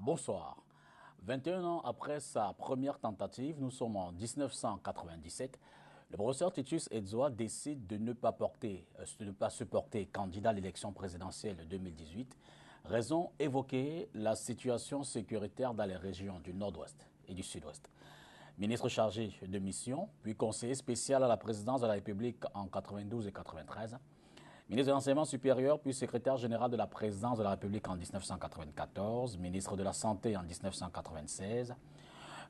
Bonsoir. 21 ans après sa première tentative, nous sommes en 1997. Le professeur Titus Edzoa décide de ne pas se porter candidat à l'élection présidentielle de 2018. Raison évoquée, la situation sécuritaire dans les régions du Nord-Ouest et du Sud-Ouest. Ministre chargé de mission, puis conseiller spécial à la présidence de la République en 92 et 93. Ministre de l'Enseignement supérieur, puis secrétaire général de la présidence de la République en 1994, ministre de la Santé en 1996.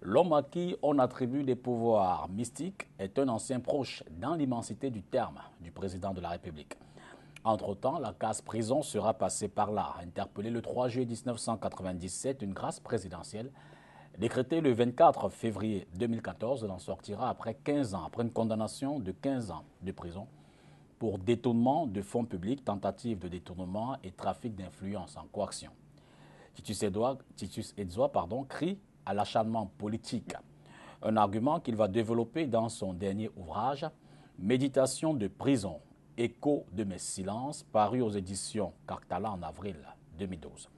L'homme à qui on attribue des pouvoirs mystiques est un ancien proche, dans l'immensité du terme, du président de la République. Entre-temps, la case prison sera passée par là. Interpellé le 3 juillet 1997, une grâce présidentielle décrétée le 24 février 2014, il en sortira après 15 ans, après une condamnation de 15 ans de prison pour détournement de fonds publics, tentative de détournement et trafic d'influence en coaction. Titus Edzoa crie à l'acharnement politique, un argument qu'il va développer dans son dernier ouvrage, Méditation de prison, écho de mes silences, paru aux éditions Cartala en avril 2012.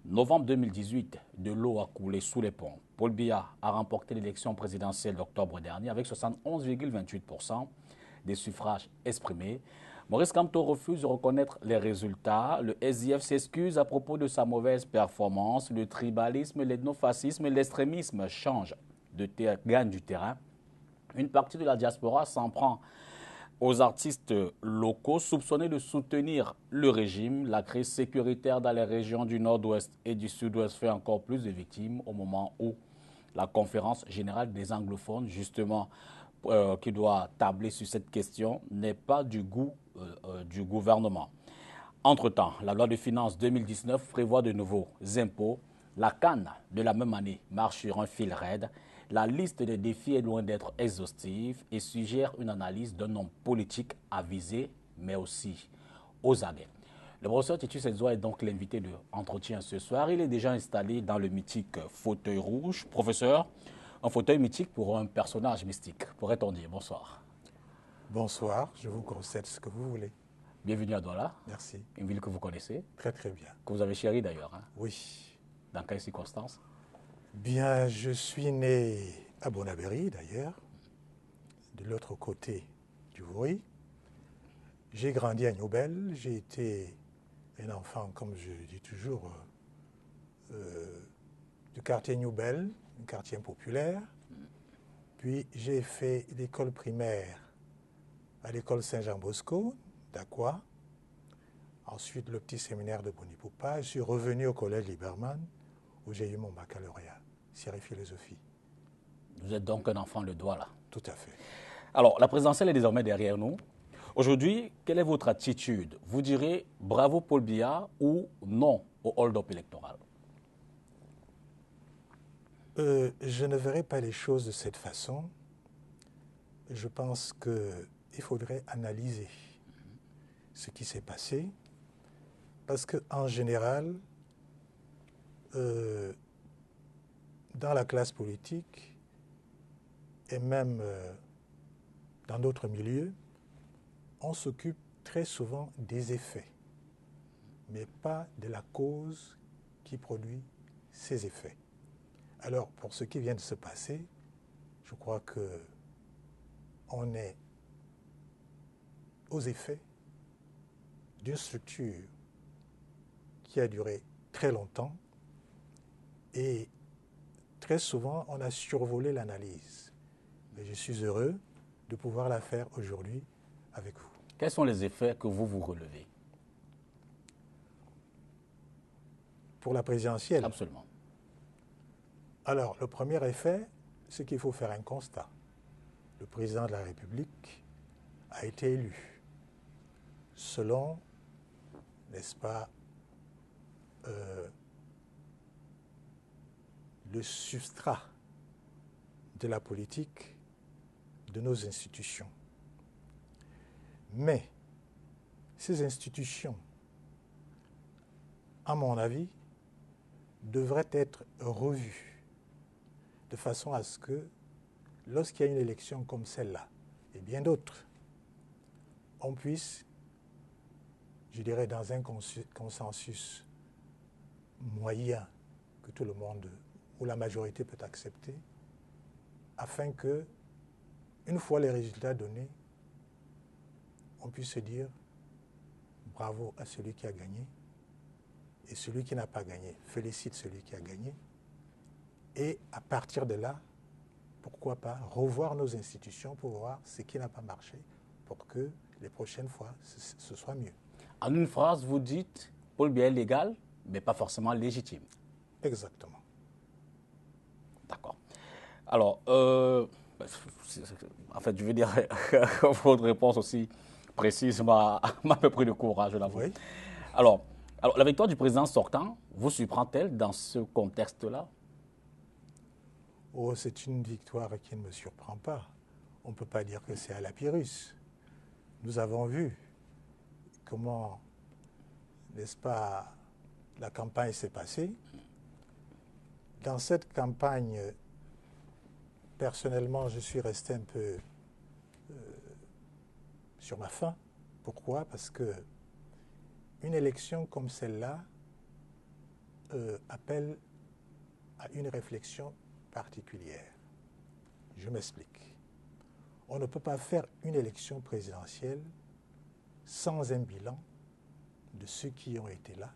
Novembre 2018, de l'eau a coulé sous les ponts. Paul Biya a remporté l'élection présidentielle d'octobre dernier avec 71,28% des suffrages exprimés. Maurice Kamto refuse de reconnaître les résultats. Le SIF s'excuse à propos de sa mauvaise performance. Le tribalisme, l'ethnofascisme et l'extrémisme gagnent du terrain. Une partie de la diaspora s'en prend aux artistes locaux soupçonnés de soutenir le régime. La crise sécuritaire dans les régions du Nord-Ouest et du Sud-Ouest fait encore plus de victimes au moment où la conférence générale des anglophones, justement, qui doit tabler sur cette question, n'est pas du goût du gouvernement. Entre-temps, la loi de finances 2019 prévoit de nouveaux impôts. La CAN de la même année marche sur un fil raide. La liste des défis est loin d'être exhaustive et suggère une analyse d'un homme politique avisé, mais aussi aux aguets. Le professeur Titus Edzoa est donc l'invité de l'entretien ce soir. Il est déjà installé dans le mythique fauteuil rouge. Professeur, un fauteuil mythique pour un personnage mystique, pourrait-on dire. Bonsoir. Bonsoir, je vous concède ce que vous voulez. Bienvenue à Douala. Merci. Une ville que vous connaissez. Très très bien. Que vous avez chérie d'ailleurs. Hein? Oui. Dans quelles circonstances? Bien, je suis né à Bonabéry d'ailleurs, de l'autre côté du Voury. J'ai grandi à Nyoubel, j'ai été un enfant, comme je dis toujours, du quartier Nyoubel, un quartier populaire. Puis j'ai fait l'école primaire à l'école Saint-Jean-Bosco d'Aqua. Ensuite, le petit séminaire de Bonipopa. Je suis revenu au collège Liberman où j'ai eu mon baccalauréat, série philosophie. Vous êtes donc un enfant de Douala. Tout à fait. Alors, la présidentielle est désormais derrière nous. Aujourd'hui, quelle est votre attitude? Vous direz bravo Paul Biya ou non au hold-up électoral? Je ne verrai pas les choses de cette façon. Je pense qu'il faudrait analyser ce qui s'est passé parce qu'en général, dans la classe politique et même dans d'autres milieux, on s'occupe très souvent des effets, mais pas de la cause qui produit ces effets. Alors, pour ce qui vient de se passer, je crois qu'on est aux effets d'une structure qui a duré très longtemps et très souvent, on a survolé l'analyse. Mais je suis heureux de pouvoir la faire aujourd'hui avec vous. Quels sont les effets que vous relevez? Pour la présidentielle? Absolument. Alors, le premier effet, c'est qu'il faut faire un constat. Le président de la République a été élu selon, n'est-ce pas, le substrat de la politique de nos institutions. Mais ces institutions à mon avis, devrait être revue de façon à ce que, lorsqu'il y a une élection comme celle-là, et bien d'autres, on puisse, je dirais, dans un consensus moyen que tout le monde, ou la majorité peut accepter, afin que, une fois les résultats donnés, on puisse se dire bravo à celui qui a gagné, et celui qui n'a pas gagné félicite celui qui a gagné, et à partir de là, pourquoi pas revoir nos institutions pour voir ce qui n'a pas marché, pour que les prochaines fois, ce soit mieux. En une phrase, vous dites, Paul Biya est légal, mais pas forcément légitime. Exactement. D'accord. Alors, en fait, je veux dire, votre réponse aussi précise m'a un peu pris de courage, je l'avoue. Oui. Alors, la victoire du président sortant vous surprend-elle dans ce contexte-là? Oh, c'est une victoire qui ne me surprend pas. On ne peut pas dire que c'est à la Pyrrhus. Nous avons vu comment, n'est-ce pas, la campagne s'est passée. Dans cette campagne, personnellement, je suis resté un peu sur ma faim. Pourquoi? Parce que une élection comme celle-là appelle à une réflexion particulière. Je m'explique. On ne peut pas faire une élection présidentielle sans un bilan de ceux qui ont été là.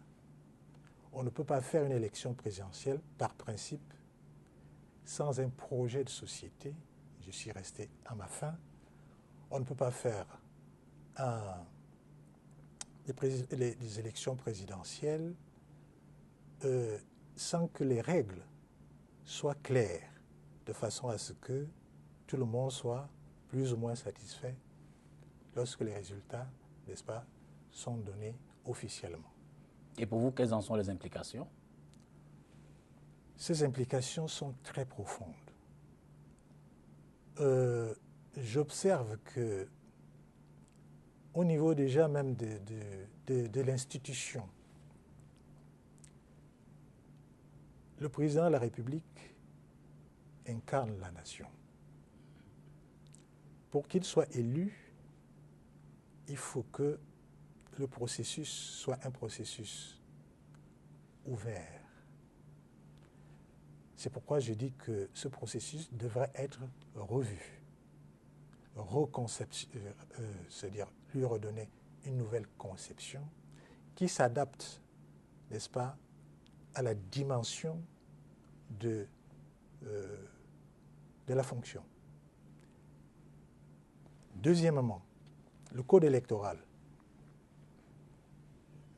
On ne peut pas faire une élection présidentielle par principe sans un projet de société. Je suis resté à ma fin. On ne peut pas faire les élections présidentielles sans que les règles soient claires, de façon à ce que tout le monde soit plus ou moins satisfait lorsque les résultats, n'est-ce pas, sont donnés officiellement. Et pour vous, quelles en sont les implications? Ces implications sont très profondes. J'observe que, au niveau déjà même de l'institution, le président de la République incarne la nation. Pour qu'il soit élu, il faut que le processus soit un processus ouvert. C'est pourquoi je dis que ce processus devrait être revu, c'est-à-dire lui redonner une nouvelle conception qui s'adapte, n'est-ce pas, à la dimension de la fonction. Deuxièmement, le code électoral.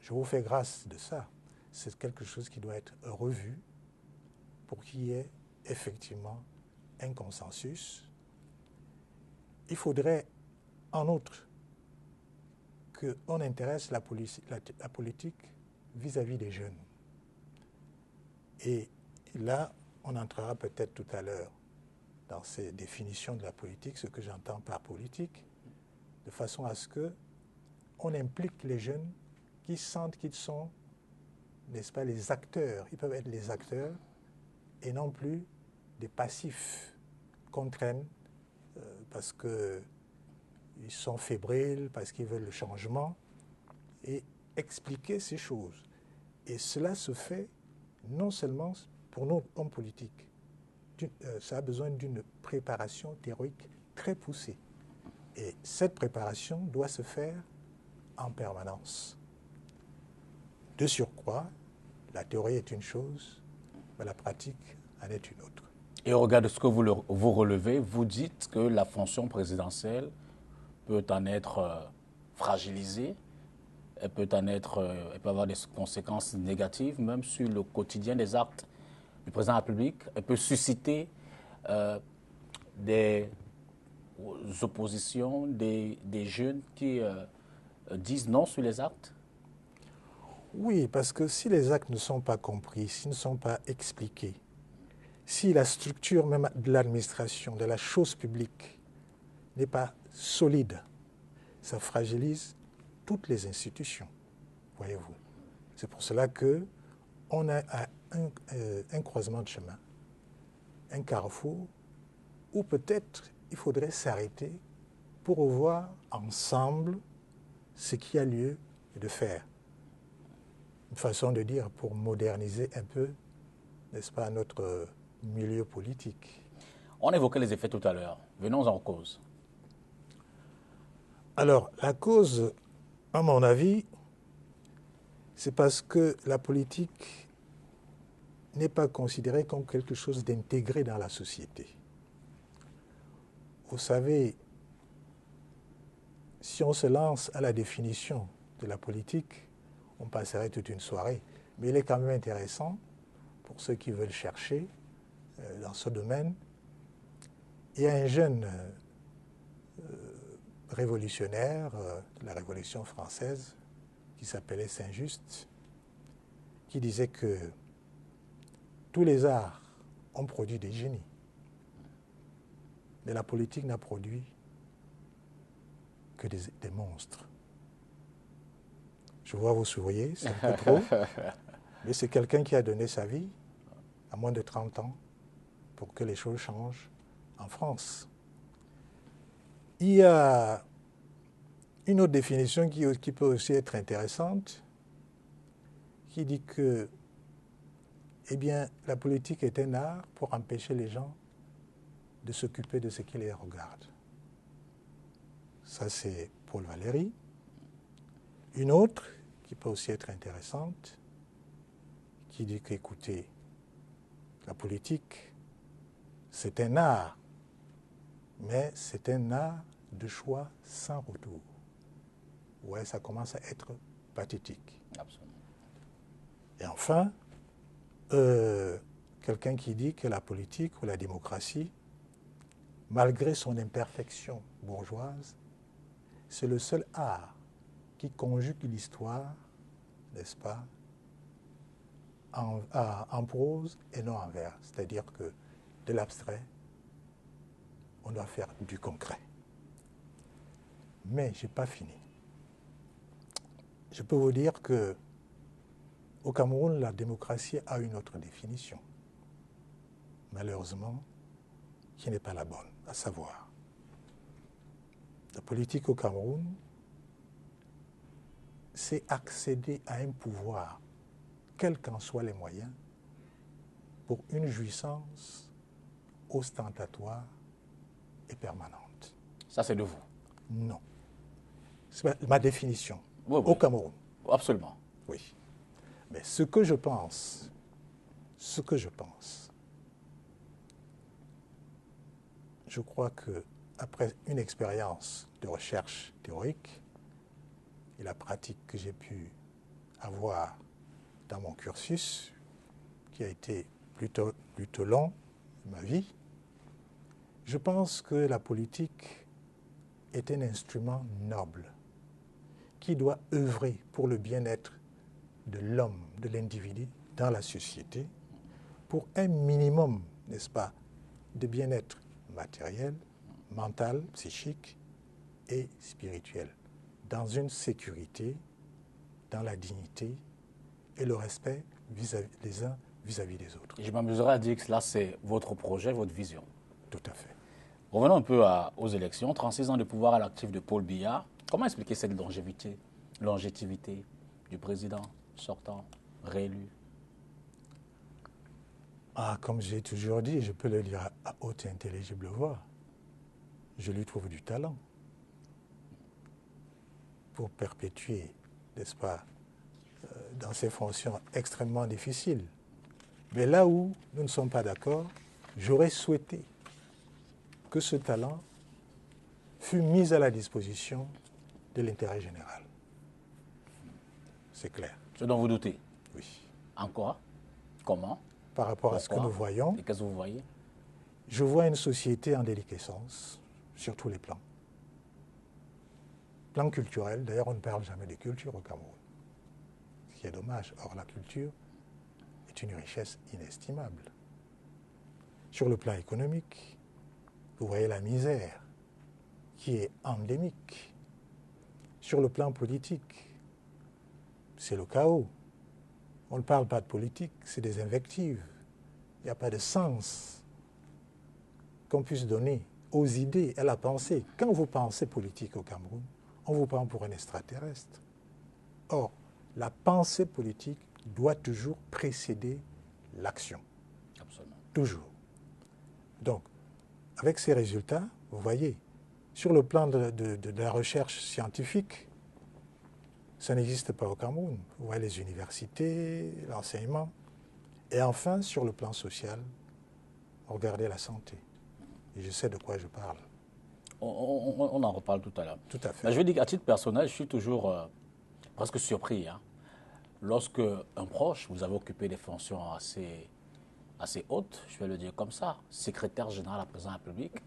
Je vous fais grâce de ça. C'est quelque chose qui doit être revu pour qu'il y ait effectivement un consensus. Il faudrait, en outre, qu'on intéresse la politique vis-à-vis des jeunes. Et là, on entrera peut-être tout à l'heure dans ces définitions de la politique, ce que j'entends par politique, de façon à ce qu'on implique les jeunes qui sentent qu'ils sont, n'est-ce pas, les acteurs. Ils peuvent être les acteurs et non plus des passifs qu'on traîne parce qu'ils sont fébriles, parce qu'ils veulent le changement, et expliquer ces choses. Et cela se fait non seulement pour nous, hommes politiques. Ça a besoin d'une préparation théorique très poussée. Et cette préparation doit se faire en permanence. De surcroît, la théorie est une chose, mais la pratique en est une autre. Et au regard de ce que vous relevez, vous dites que la fonction présidentielle peut en être fragilisée, elle peut avoir des conséquences négatives, même sur le quotidien des actes du président de la République. Elle peut susciter des oppositions, des jeunes qui disent non sur les actes. Oui, parce que si les actes ne sont pas compris, s'ils ne sont pas expliqués, si la structure même de l'administration, de la chose publique, n'est pas solide, ça fragilise toutes les institutions, voyez-vous. C'est pour cela qu'on a un croisement de chemin, un carrefour, où peut-être il faudrait s'arrêter pour revoir ensemble ce qu'il y a lieu de faire. Une façon de dire pour moderniser un peu, n'est-ce pas, notre milieu politique. On évoquait les effets tout à l'heure. Venons en cause. Alors, la cause, à mon avis, c'est parce que la politique n'est pas considérée comme quelque chose d'intégré dans la société. Vous savez, si on se lance à la définition de la politique, on passerait toute une soirée. Mais il est quand même intéressant, pour ceux qui veulent chercher dans ce domaine, il y a un jeune révolutionnaire de la Révolution française qui s'appelait Saint-Just, qui disait que tous les arts ont produit des génies, mais la politique n'a produit que des monstres. Je vois vous souriez, c'est un peu trop, mais c'est quelqu'un qui a donné sa vie à moins de 30 ans pour que les choses changent en France. Il y a une autre définition qui peut aussi être intéressante, qui dit que, eh bien, la politique est un art pour empêcher les gens de s'occuper de ce qui les regarde. Ça, c'est Paul Valéry. Une autre, qui peut aussi être intéressante, qui dit qu'écoutez, la politique, c'est un art, mais c'est un art de choix sans retour. Ouais, ça commence à être pathétique. Absolument. Et enfin, quelqu'un qui dit que la politique ou la démocratie, malgré son imperfection bourgeoise, c'est le seul art qui conjugue l'histoire, n'est-ce pas, en prose et non en vers. C'est-à-dire que de l'abstrait, on doit faire du concret. Mais je n'ai pas fini. Je peux vous dire que au Cameroun, la démocratie a une autre définition, malheureusement, qui n'est pas la bonne, à savoir, la politique au Cameroun, c'est accéder à un pouvoir, quels qu'en soient les moyens, pour une jouissance ostentatoire et permanente. Ça, c'est de vous. Non. C'est ma définition. Oui, oui. Au Cameroun. Absolument. Oui. Mais ce que je pense, je crois que après une expérience de recherche théorique et la pratique que j'ai pu avoir dans mon cursus, qui a été plutôt long de ma vie, je pense que la politique est un instrument noble qui doit œuvrer pour le bien-être de l'homme, de l'individu dans la société, pour un minimum, n'est-ce pas, de bien-être matériel, mental, psychique et spirituel, dans une sécurité, dans la dignité et le respect des uns vis-à-vis des autres. Et je m'amuserais à dire que cela, c'est votre projet, votre vision. Tout à fait. Revenons un peu aux élections. 36 ans de pouvoir à l'actif de Paul Biya. Comment expliquer cette longévité du président sortant, réélu? Comme j'ai toujours dit, je peux le dire à haute et intelligible voix, je lui trouve du talent pour perpétuer, n'est-ce pas, dans ces fonctions extrêmement difficiles. Mais là où nous ne sommes pas d'accord, j'aurais souhaité que ce talent fût mis à la disposition de l'intérêt général. C'est clair. Ce dont vous doutez? Oui. En quoi? Comment? Par rapport à ce que nous voyons, et qu'est-ce que vous voyez? Je vois une société en déliquescence sur tous les plans. Plan culturel, d'ailleurs on ne parle jamais de culture au Cameroun, ce qui est dommage. Or la culture est une richesse inestimable. Sur le plan économique, vous voyez la misère qui est endémique. Sur le plan politique, c'est le chaos. On ne parle pas de politique, c'est des invectives. Il n'y a pas de sens qu'on puisse donner aux idées, à la pensée. Quand vous pensez politique au Cameroun, on vous prend pour un extraterrestre. Or, la pensée politique doit toujours précéder l'action. Absolument. Toujours. Donc, avec ces résultats, vous voyez, sur le plan de la recherche scientifique, ça n'existe pas au Cameroun. Vous voyez les universités, l'enseignement. Et enfin, sur le plan social, regardez la santé. Et je sais de quoi je parle. On en reparle tout à l'heure. Tout à fait. Mais je veux dire qu'à titre personnel, je suis toujours presque surpris. Hein, lorsque un proche, vous avez occupé des fonctions assez hautes, je vais le dire comme ça, secrétaire général à la présidence de la République,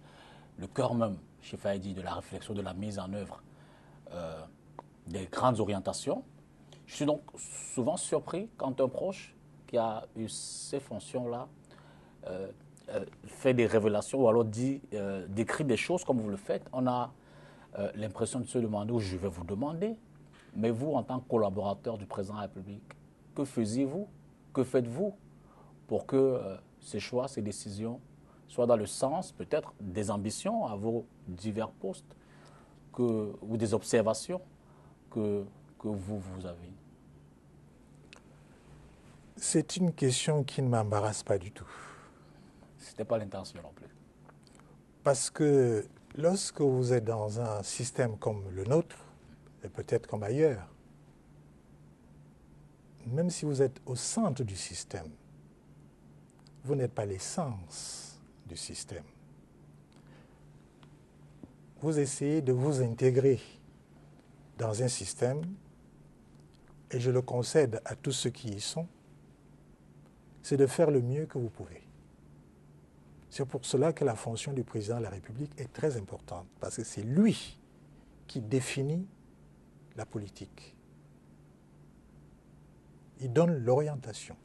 le cœur même, chez Faïdi, de la réflexion, de la mise en œuvre des grandes orientations. Je suis donc souvent surpris quand un proche qui a eu ces fonctions-là fait des révélations ou alors décrit des choses comme vous le faites. On a l'impression de se demander, ou je vais vous demander, mais vous, en tant que collaborateur du président de la République, que faisiez-vous? Que faites-vous pour que ces choix, ces décisions soient dans le sens peut-être des ambitions à vos divers postes ou des observations que vous avez? C'est une question qui ne m'embarrasse pas du tout. Ce n'était pas l'intention non plus. Parce que lorsque vous êtes dans un système comme le nôtre, et peut-être comme ailleurs, même si vous êtes au centre du système, vous n'êtes pas l'essence du système. Vous essayez de vous intégrer dans un système, et je le concède à tous ceux qui y sont, c'est de faire le mieux que vous pouvez. C'est pour cela que la fonction du président de la République est très importante, parce que c'est lui qui définit la politique. Il donne l'orientation.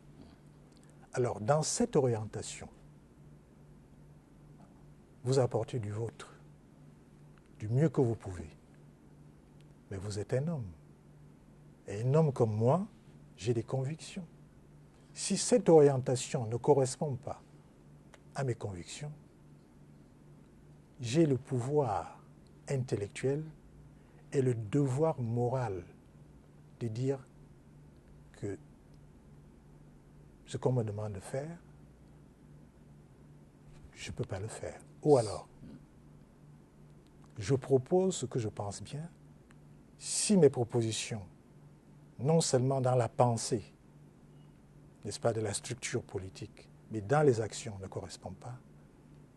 Alors, dans cette orientation, vous apportez du vôtre, du mieux que vous pouvez. Mais vous êtes un homme. Et un homme comme moi, j'ai des convictions. Si cette orientation ne correspond pas à mes convictions, j'ai le pouvoir intellectuel et le devoir moral de dire que ce qu'on me demande de faire, je ne peux pas le faire. Ou alors, je propose ce que je pense bien. Si mes propositions, non seulement dans la pensée, n'est-ce pas, de la structure politique, mais dans les actions ne correspondent pas,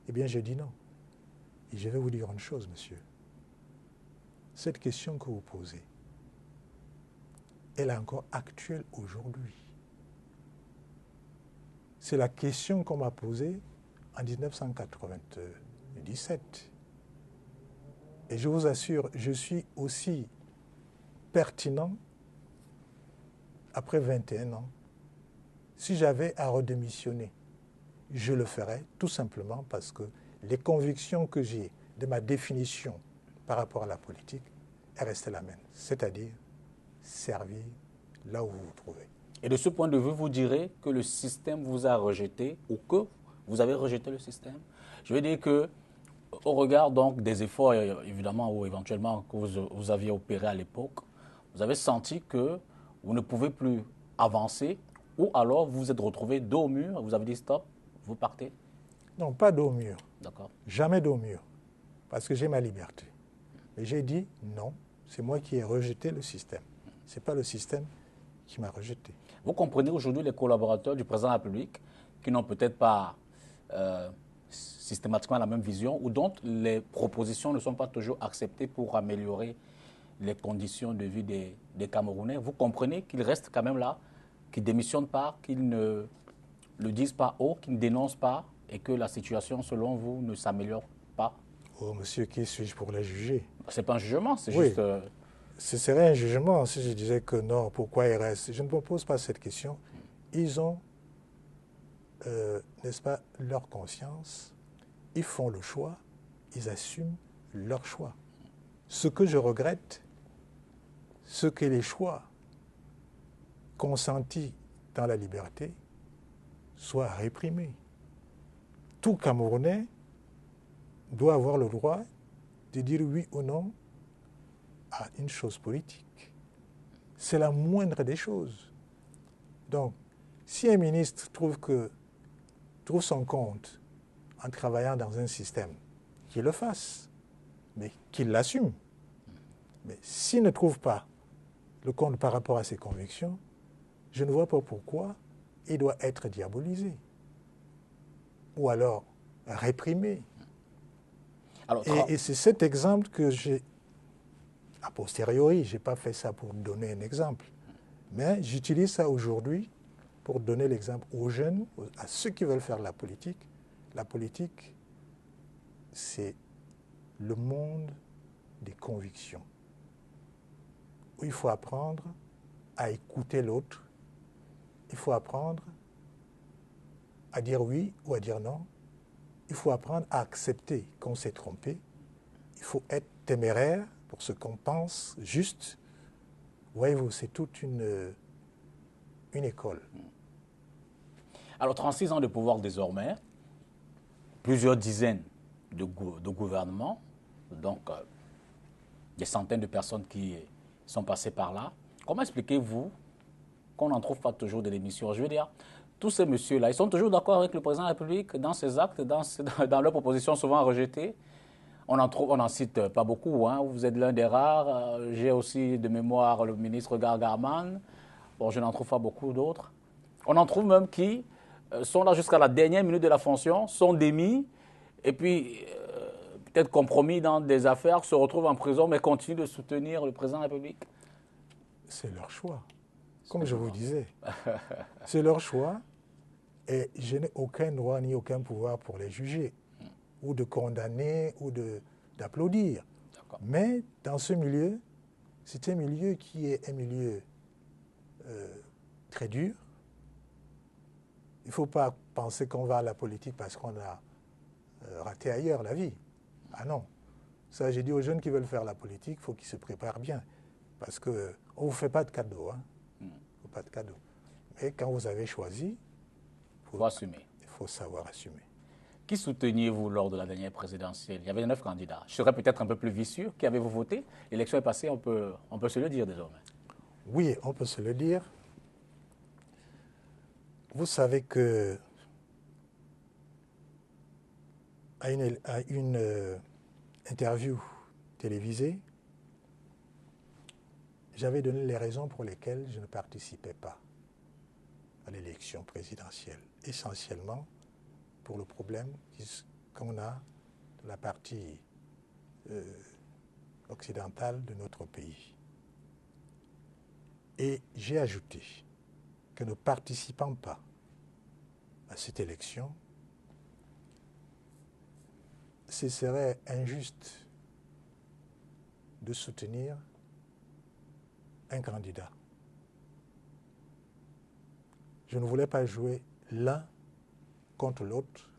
eh bien je dis non. Et je vais vous dire une chose, monsieur. Cette question que vous posez, elle est encore actuelle aujourd'hui. C'est la question qu'on m'a posée en 1997. Et je vous assure, je suis aussi pertinent après 21 ans. Si j'avais à redémissionner, je le ferais tout simplement parce que les convictions que j'ai de ma définition par rapport à la politique est restée la même, c'est-à-dire servir là où vous vous trouvez. Et de ce point de vue, vous direz que le système vous a rejeté ou que vous avez rejeté le système. Je veux dire que, au regard donc des efforts, évidemment, ou éventuellement que vous aviez opéré à l'époque, vous avez senti que vous ne pouvez plus avancer ou alors vous vous êtes retrouvé dos au mur, vous avez dit stop, vous partez? Non, pas dos au mur. D'accord. Jamais dos au mur, parce que j'ai ma liberté. Et j'ai dit non, c'est moi qui ai rejeté le système. Ce n'est pas le système qui m'a rejeté. Vous comprenez aujourd'hui les collaborateurs du président de la République qui n'ont peut-être pas systématiquement la même vision ou dont les propositions ne sont pas toujours acceptées pour améliorer les conditions de vie des Camerounais. Vous comprenez qu'ils restent quand même là, qu'ils ne démissionnent pas, qu'ils ne le disent pas haut, qu'ils ne dénoncent pas et que la situation, selon vous, ne s'améliore pas? Oh, monsieur, qui suis-je pour les juger? Ce n'est pas un jugement, c'est Oui. juste... Ce serait un jugement si je disais que non, pourquoi ils restent. Je ne me pose pas cette question. Ils ont, n'est-ce pas, leur conscience. Ils font le choix. Ils assument leur choix. Ce que je regrette, c'est que les choix consentis respectant la liberté soit réprimé. Tout Camerounais doit avoir le droit de dire oui ou non à une chose politique. C'est la moindre des choses. Donc, si un ministre trouve son compte en travaillant dans un système, qu'il le fasse, mais qu'il l'assume. Mais s'il ne trouve pas le compte par rapport à ses convictions, je ne vois pas pourquoi il doit être diabolisé. Ou alors réprimé. Alors, Et c'est cet exemple que j'ai, a posteriori, je n'ai pas fait ça pour donner un exemple, mais j'utilise ça aujourd'hui pour donner l'exemple aux jeunes, à ceux qui veulent faire la politique. La politique, c'est le monde des convictions, où il faut apprendre à écouter l'autre, il faut apprendre à dire oui ou à dire non, il faut apprendre à accepter qu'on s'est trompé, il faut être téméraire pour ce qu'on pense juste. Voyez-vous, c'est toute une école. Alors, 36 ans de pouvoir désormais, plusieurs dizaines de gouvernements, donc des centaines de personnes qui sont passées par là. Comment expliquez-vous qu'on n'en trouve pas toujours de l'émission? Je veux dire, tous ces messieurs-là, ils sont toujours d'accord avec le président de la République dans ses actes, dans leurs propositions souvent rejetées. On n'en cite pas beaucoup, hein. Vous êtes l'un des rares. J'ai aussi de mémoire le ministre Gargarman. Bon, je n'en trouve pas beaucoup d'autres. On en trouve même qui sont là jusqu'à la dernière minute de la fonction, sont démis, et puis peut-être compromis dans des affaires, se retrouvent en prison, mais continuent de soutenir le président de la République. C'est leur choix. Comme je vous disais, c'est leur choix, et je n'ai aucun droit ni aucun pouvoir pour les juger, ou de condamner, ou d'applaudir. Mais dans ce milieu, c'est un milieu qui est un milieu très dur. Il ne faut pas penser qu'on va à la politique parce qu'on a raté ailleurs la vie. Ah non. Ça, j'ai dit aux jeunes qui veulent faire la politique, il faut qu'ils se préparent bien. Parce qu'on ne vous fait pas de cadeau. Hein. Pas de cadeau. Mais quand vous avez choisi, il faut assumer. Il faut savoir assumer. Qui souteniez-vous lors de la dernière présidentielle? Il y avait 9 candidats. Je serais peut-être un peu plus vicieux. Qui avez-vous voté? L'élection est passée, on peut se le dire désormais. Oui, on peut se le dire. Vous savez que à une interview télévisée, j'avais donné les raisons pour lesquelles je ne participais pas à l'élection présidentielle. Essentiellement pour le problème qu'on a de la partie occidentale de notre pays. Et j'ai ajouté que ne participant pas à cette élection, ce serait injuste de soutenir un candidat. Je ne voulais pas jouer l'un contre l'autre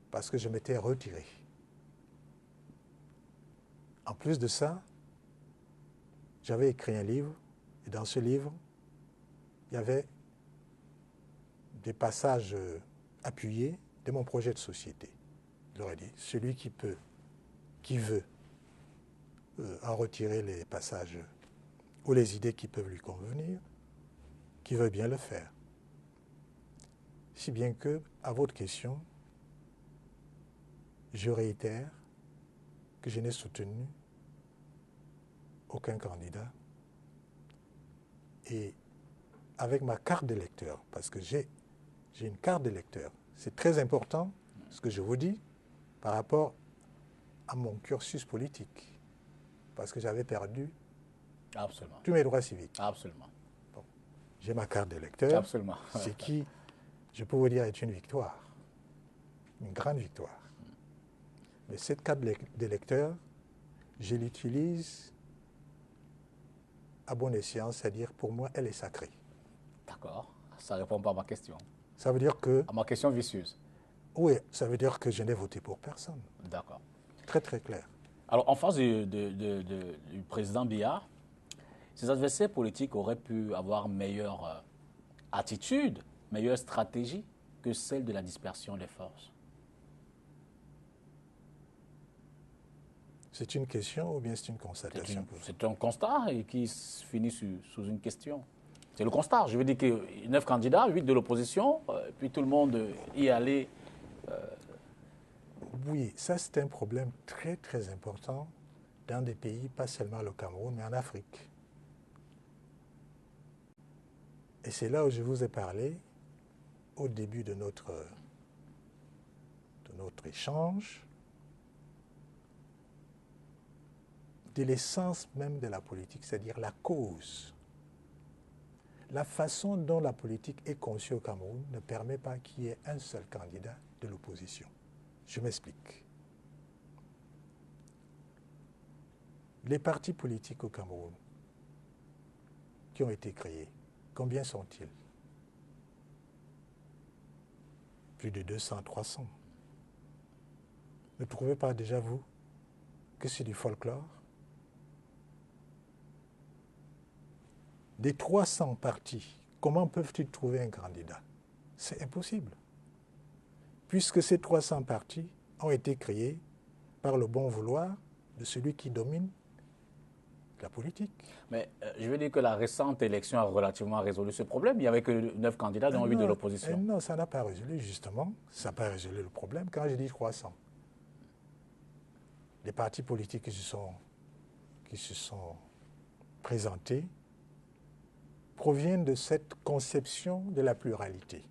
parce que je m'étais retiré. En plus de ça, j'avais écrit un livre, et dans ce livre, il y avait des passages appuyés de mon projet de société. Je leur ai dit, celui qui veut en retirer les passages ou les idées qui peuvent lui convenir, qui veut bien le faire. Si bien que, à votre question, je réitère que je n'ai soutenu aucun candidat. Et avec ma carte d'électeur, parce que j'ai une carte d'électeur, c'est très important ce que je vous dis par rapport à mon cursus politique, parce que j'avais perdu tous mes droits civiques. Absolument. Bon, j'ai ma carte d'électeur, absolument. Ce qui, je peux vous dire, est une victoire, une grande victoire. Mais cette carte d'électeur, je l'utilise à bon escient, c'est-à-dire pour moi, elle est sacrée. D'accord, ça ne répond pas à ma question. Ça veut dire que... À ma question vicieuse. Oui, ça veut dire que je n'ai voté pour personne. D'accord. Très, très clair. Alors, en face du président Biya, ses adversaires politiques auraient pu avoir meilleure attitude, meilleure stratégie que celle de la dispersion des forces? C'est une question ou bien c'est une constatation? C'est un constat et qui finit sous une question. C'est le constat. Je veux dire que 9 candidats, 8 de l'opposition, puis tout le monde y allait. Oui, ça c'est un problème très très important dans des pays, pas seulement le Cameroun, mais en Afrique. Et c'est là où je vous ai parlé, au début de notre échange, de l'essence même de la politique, c'est-à-dire la cause. La façon dont la politique est conçue au Cameroun ne permet pas qu'il y ait un seul candidat de l'opposition. Je m'explique. Les partis politiques au Cameroun qui ont été créés, combien sont-ils? Plus de 200, 300. Ne trouvez pas déjà, vous, que c'est du folklore? Des 300 partis, comment peuvent-ils trouver un candidat? C'est impossible. Puisque ces 300 partis ont été créés par le bon vouloir de celui qui domine la politique. Mais je veux dire que la récente élection a relativement résolu ce problème. Il n'y avait que 9 candidats, dont 8 de l'opposition. Non, ça n'a pas résolu, justement. Ça n'a pas résolu le problème. Quand je dis 300, les partis politiques qui se sont présentés proviennent de cette conception de la pluralité.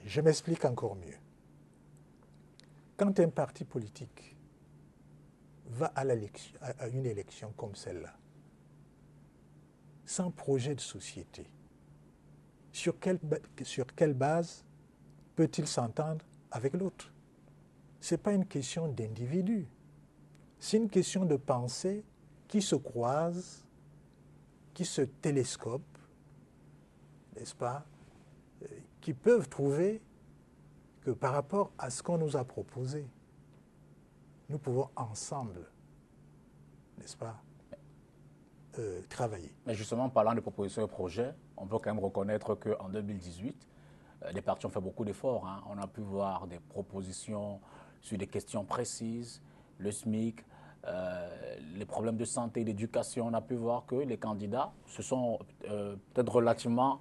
Je m'explique encore mieux. Quand un parti politique va à une élection comme celle-là, sans projet de société, sur quelle base peut-il s'entendre avec l'autre? Ce n'est pas une question d'individu, c'est une question de pensée qui se croisent, qui se télescopent, n'est-ce pas, qui peuvent trouver que par rapport à ce qu'on nous a proposé, nous pouvons ensemble, n'est-ce pas, travailler. Mais justement, parlant de propositions et projets, on peut quand même reconnaître qu'en 2018, les partis ont fait beaucoup d'efforts. Hein. On a pu voir des propositions sur des questions précises, le SMIC, les problèmes de santé, d'éducation. On a pu voir que les candidats se sont peut-être relativement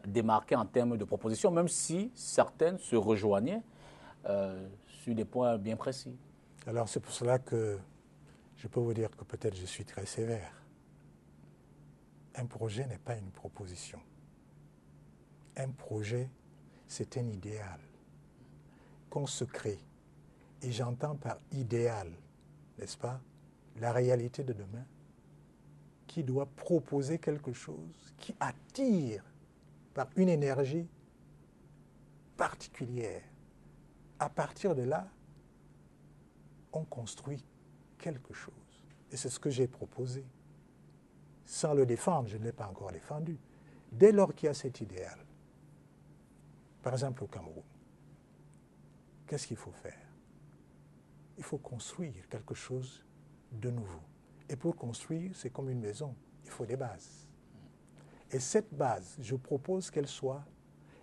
démarqués en termes de propositions, même si certaines se rejoignaient sur des points bien précis. Alors c'est pour cela que je peux vous dire que peut-être je suis très sévère. Un projet n'est pas une proposition. Un projet, c'est un idéal qu'on se crée. Et j'entends par idéal, n'est-ce pas, la réalité de demain, qui doit proposer quelque chose qui attire par une énergie particulière. À partir de là, on construit quelque chose. Et c'est ce que j'ai proposé. Sans le défendre, je ne l'ai pas encore défendu. Dès lors qu'il y a cet idéal, par exemple au Cameroun, qu'est-ce qu'il faut faire? Il faut construire quelque chose de nouveau. Et pour construire, c'est comme une maison, il faut des bases. Et cette base, je propose qu'elle soit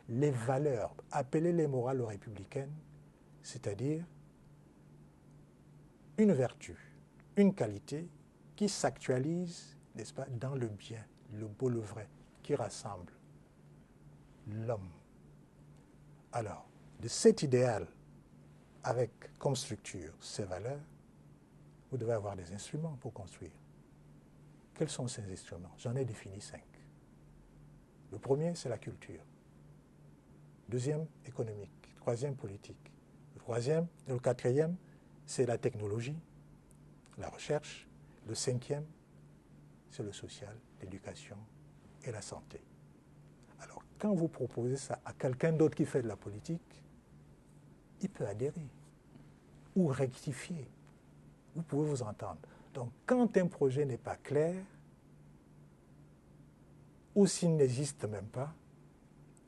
les valeurs, appelez-les morales républicaines, c'est-à-dire une vertu, une qualité qui s'actualise, n'est-ce pas, dans le bien, le beau, le vrai, qui rassemble l'homme. Alors, de cet idéal, avec comme structure ces valeurs, vous devez avoir des instruments pour construire. Quels sont ces instruments? J'en ai défini 5. Le premier, c'est la culture. Deuxième, économique. Troisième, politique. Le quatrième, c'est la technologie, la recherche. Le cinquième, c'est le social, l'éducation et la santé. Alors, quand vous proposez ça à quelqu'un d'autre qui fait de la politique, il peut adhérer ou rectifier. Vous pouvez vous entendre. Donc, quand un projet n'est pas clair, ou s'il n'existe même pas,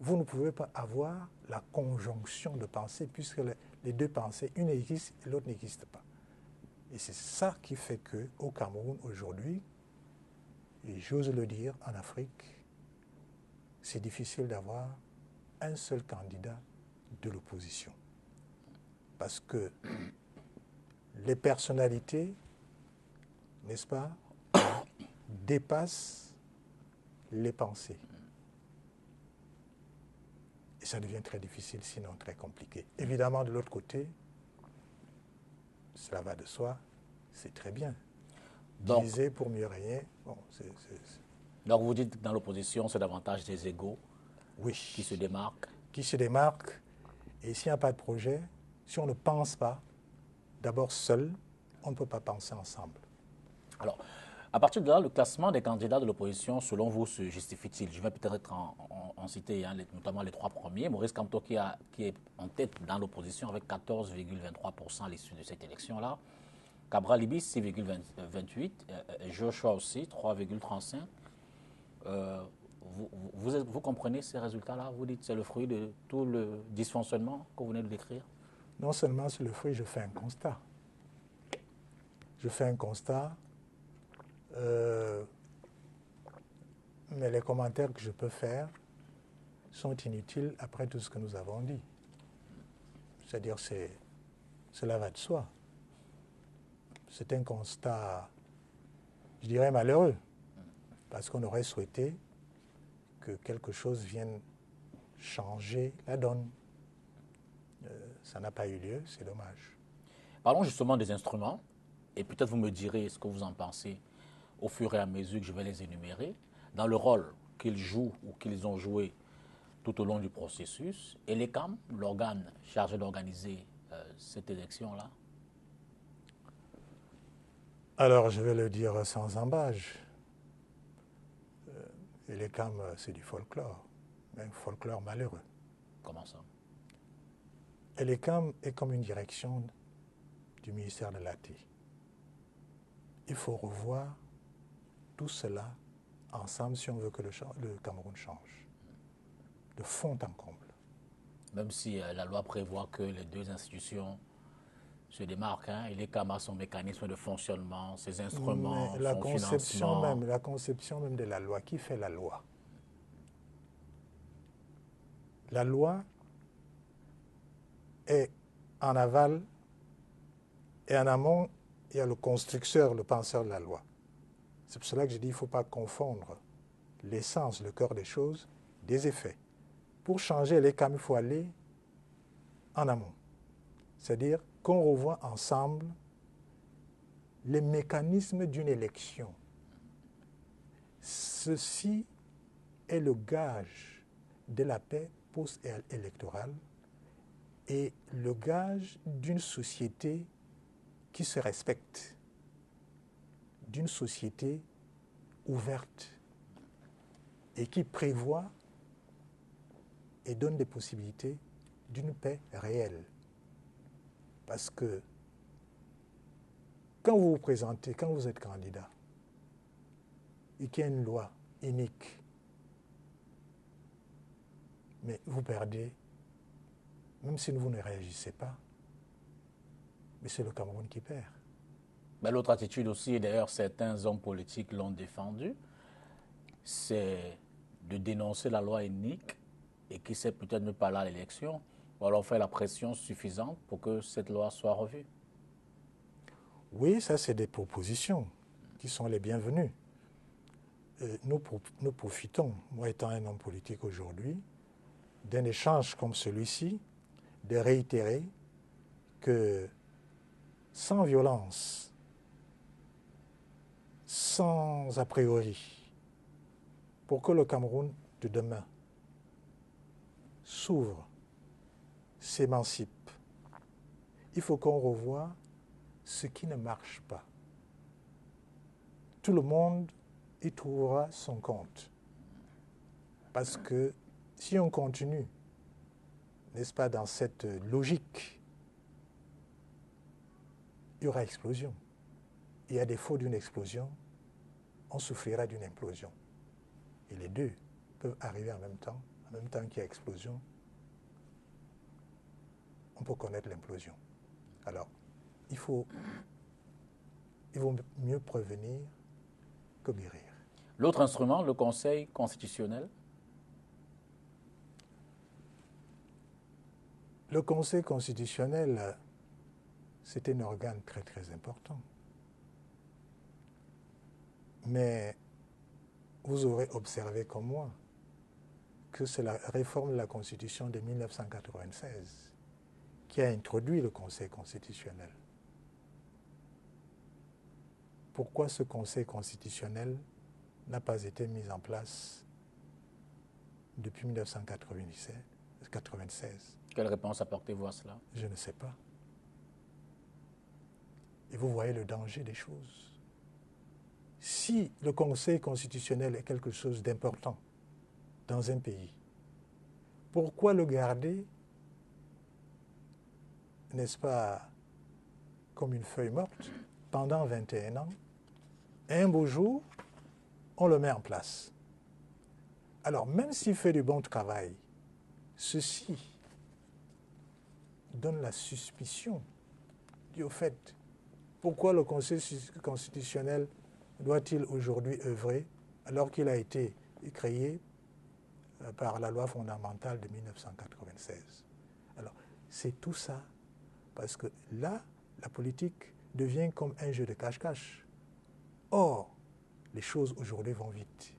vous ne pouvez pas avoir la conjonction de pensées, puisque les deux pensées, une existe et l'autre n'existe pas. Et c'est ça qui fait qu'au Cameroun, aujourd'hui, et j'ose le dire, en Afrique, c'est difficile d'avoir un seul candidat de l'opposition. Parce que les personnalités, n'est-ce pas, dépassent les pensées. Et ça devient très difficile, sinon très compliqué. Évidemment, de l'autre côté, cela va de soi, c'est très bien. Donc, Diviser pour mieux régner, bon, donc vous dites que dans l'opposition, c'est davantage des égos oui, qui se démarquent. qui se démarquent. Et s'il n'y a pas de projet, si on ne pense pas, d'abord seul, on ne peut pas penser ensemble. Alors, à partir de là, le classement des candidats de l'opposition, selon vous, se justifie-t-il? Je vais peut-être en citer notamment les trois premiers. Maurice Kamto qui est en tête dans l'opposition avec 14,23% à l'issue de cette élection-là. Cabral Libis, 6,28%. Joshua aussi, 3,35%. Vous comprenez ces résultats-là? Vous dites que c'est le fruit de tout le dysfonctionnement que vous venez de décrire? Non seulement c'est le fruit, je fais un constat. Je fais un constat, mais les commentaires que je peux faire sont inutiles après tout ce que nous avons dit. C'est-à-dire cela va de soi. C'est un constat, je dirais, malheureux, parce qu'on aurait souhaité que quelque chose vienne changer la donne. Ça n'a pas eu lieu, c'est dommage. Parlons justement des instruments, et peut-être vous me direz ce que vous en pensez au fur et à mesure que je vais les énumérer, dans le rôle qu'ils jouent ou qu'ils ont joué tout au long du processus, et l'ECAM, l'organe chargé d'organiser cette élection-là. Alors, je vais le dire sans embâche. Et l'ECAM, c'est du folklore, mais un folklore malheureux. Comment ça? Et l'ECAM est comme une direction du ministère de l'AT. Il faut revoir tout cela ensemble si on veut que le Cameroun change, de fond en comble. Même si la loi prévoit que les deux institutions se démarquent, hein, et l'ECAM a son mécanisme de fonctionnement, ses instruments, mais son financement. la conception même de la loi, qui fait la loi? La loi est en aval et en amont, il y a le constructeur, le penseur de la loi. C'est pour cela que je dis qu'il ne faut pas confondre l'essence, le cœur des choses, des effets. Pour changer les CAM, il faut aller en amont. C'est-à-dire qu'on revoit ensemble les mécanismes d'une élection. Ceci est le gage de la paix post-électorale et le gage d'une société qui se respecte, d'une société ouverte et qui prévoit et donne des possibilités d'une paix réelle. Parce que quand vous vous présentez, quand vous êtes candidat, et qu'il y a une loi unique, mais vous perdez, même si vous ne réagissez pas, mais c'est le Cameroun qui perd. Mais l'autre attitude aussi, et d'ailleurs certains hommes politiques l'ont défendu, c'est de dénoncer la loi unique et qui sait peut-être ne pas là à l'élection, ou alors faire la pression suffisante pour que cette loi soit revue. Oui, ça c'est des propositions qui sont les bienvenues. Nous profitons, moi étant un homme politique aujourd'hui, d'un échange comme celui-ci, de réitérer que sans violence, sans a priori, pour que le Cameroun de demain s'ouvre, s'émancipe, il faut qu'on revoie ce qui ne marche pas. Tout le monde y trouvera son compte. Parce que si on continue, n'est-ce pas, dans cette logique, il y aura explosion. Et à défaut d'une explosion, on souffrira d'une implosion. Et les deux peuvent arriver en même temps qu'il y a explosion, on peut connaître l'implosion. Alors, il vaut mieux prévenir que guérir. L'autre instrument, le Conseil constitutionnel. le Conseil constitutionnel, c'est un organe très très important. Mais vous aurez observé comme moi que c'est la réforme de la Constitution de 1996 qui a introduit le Conseil constitutionnel. Pourquoi ce Conseil constitutionnel n'a pas été mis en place depuis 1996? Quelle réponse apportez-vous à cela? Je ne sais pas. Et vous voyez le danger des choses. Si le Conseil constitutionnel est quelque chose d'important dans un pays, pourquoi le garder, n'est-ce pas, comme une feuille morte pendant 21 ans? Et un beau jour, on le met en place. Alors, même s'il fait du bon travail, ceci donne la suspicion du fait pourquoi le Conseil constitutionnel doit-il aujourd'hui œuvrer alors qu'il a été créé par la loi fondamentale de 1996. Alors, c'est tout ça, parce que là, la politique devient comme un jeu de cache-cache. Or, les choses aujourd'hui vont vite.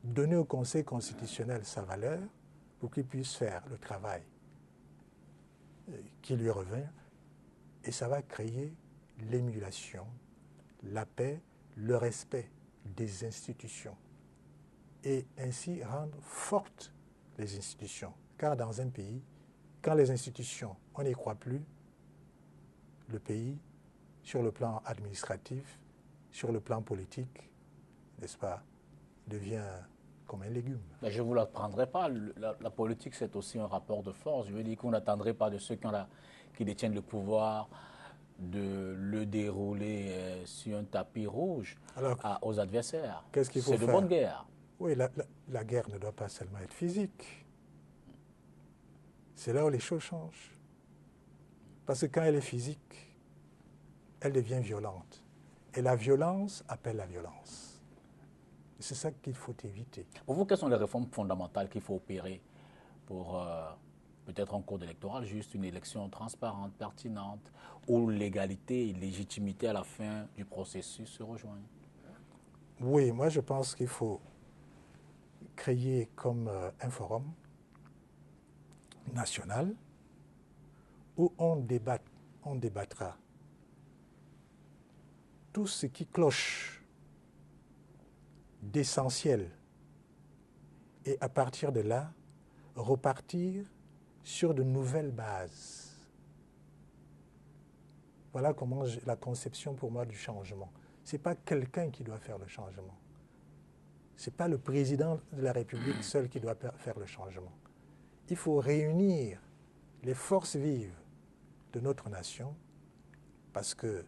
Donner au Conseil constitutionnel sa valeur pour qu'il puisse faire le travail qui lui revient, et ça va créer l'émulation, la paix, le respect des institutions, et ainsi rendre fortes les institutions. Car dans un pays, quand les institutions, on n'y croit plus, le pays, sur le plan administratif, sur le plan politique, n'est-ce pas, devient comme un légume. Mais je ne vous l'apprendrai pas. La politique, c'est aussi un rapport de force. Je veux dire qu'on n'attendrait pas de ceux qui détiennent le pouvoir de le dérouler sur un tapis rouge aux adversaires. Qu'est-ce qu'il faut faire? C'est de bonne guerre. Oui, la guerre ne doit pas seulement être physique. C'est là où les choses changent. Parce que quand elle est physique, elle devient violente. Et la violence appelle la violence. C'est ça qu'il faut éviter. Pour vous, quelles sont les réformes fondamentales qu'il faut opérer pour peut-être en cours électoral, juste une élection transparente, pertinente, où l'égalité et légitimité à la fin du processus se rejoignent? Oui, moi je pense qu'il faut créer comme un forum national où on débattra tout ce qui cloche d'essentiel, et à partir de là, repartir sur de nouvelles bases. Voilà comment la conception pour moi du changement. Ce n'est pas quelqu'un qui doit faire le changement. Ce n'est pas le président de la République seul qui doit faire le changement. Il faut réunir les forces vives de notre nation, parce que,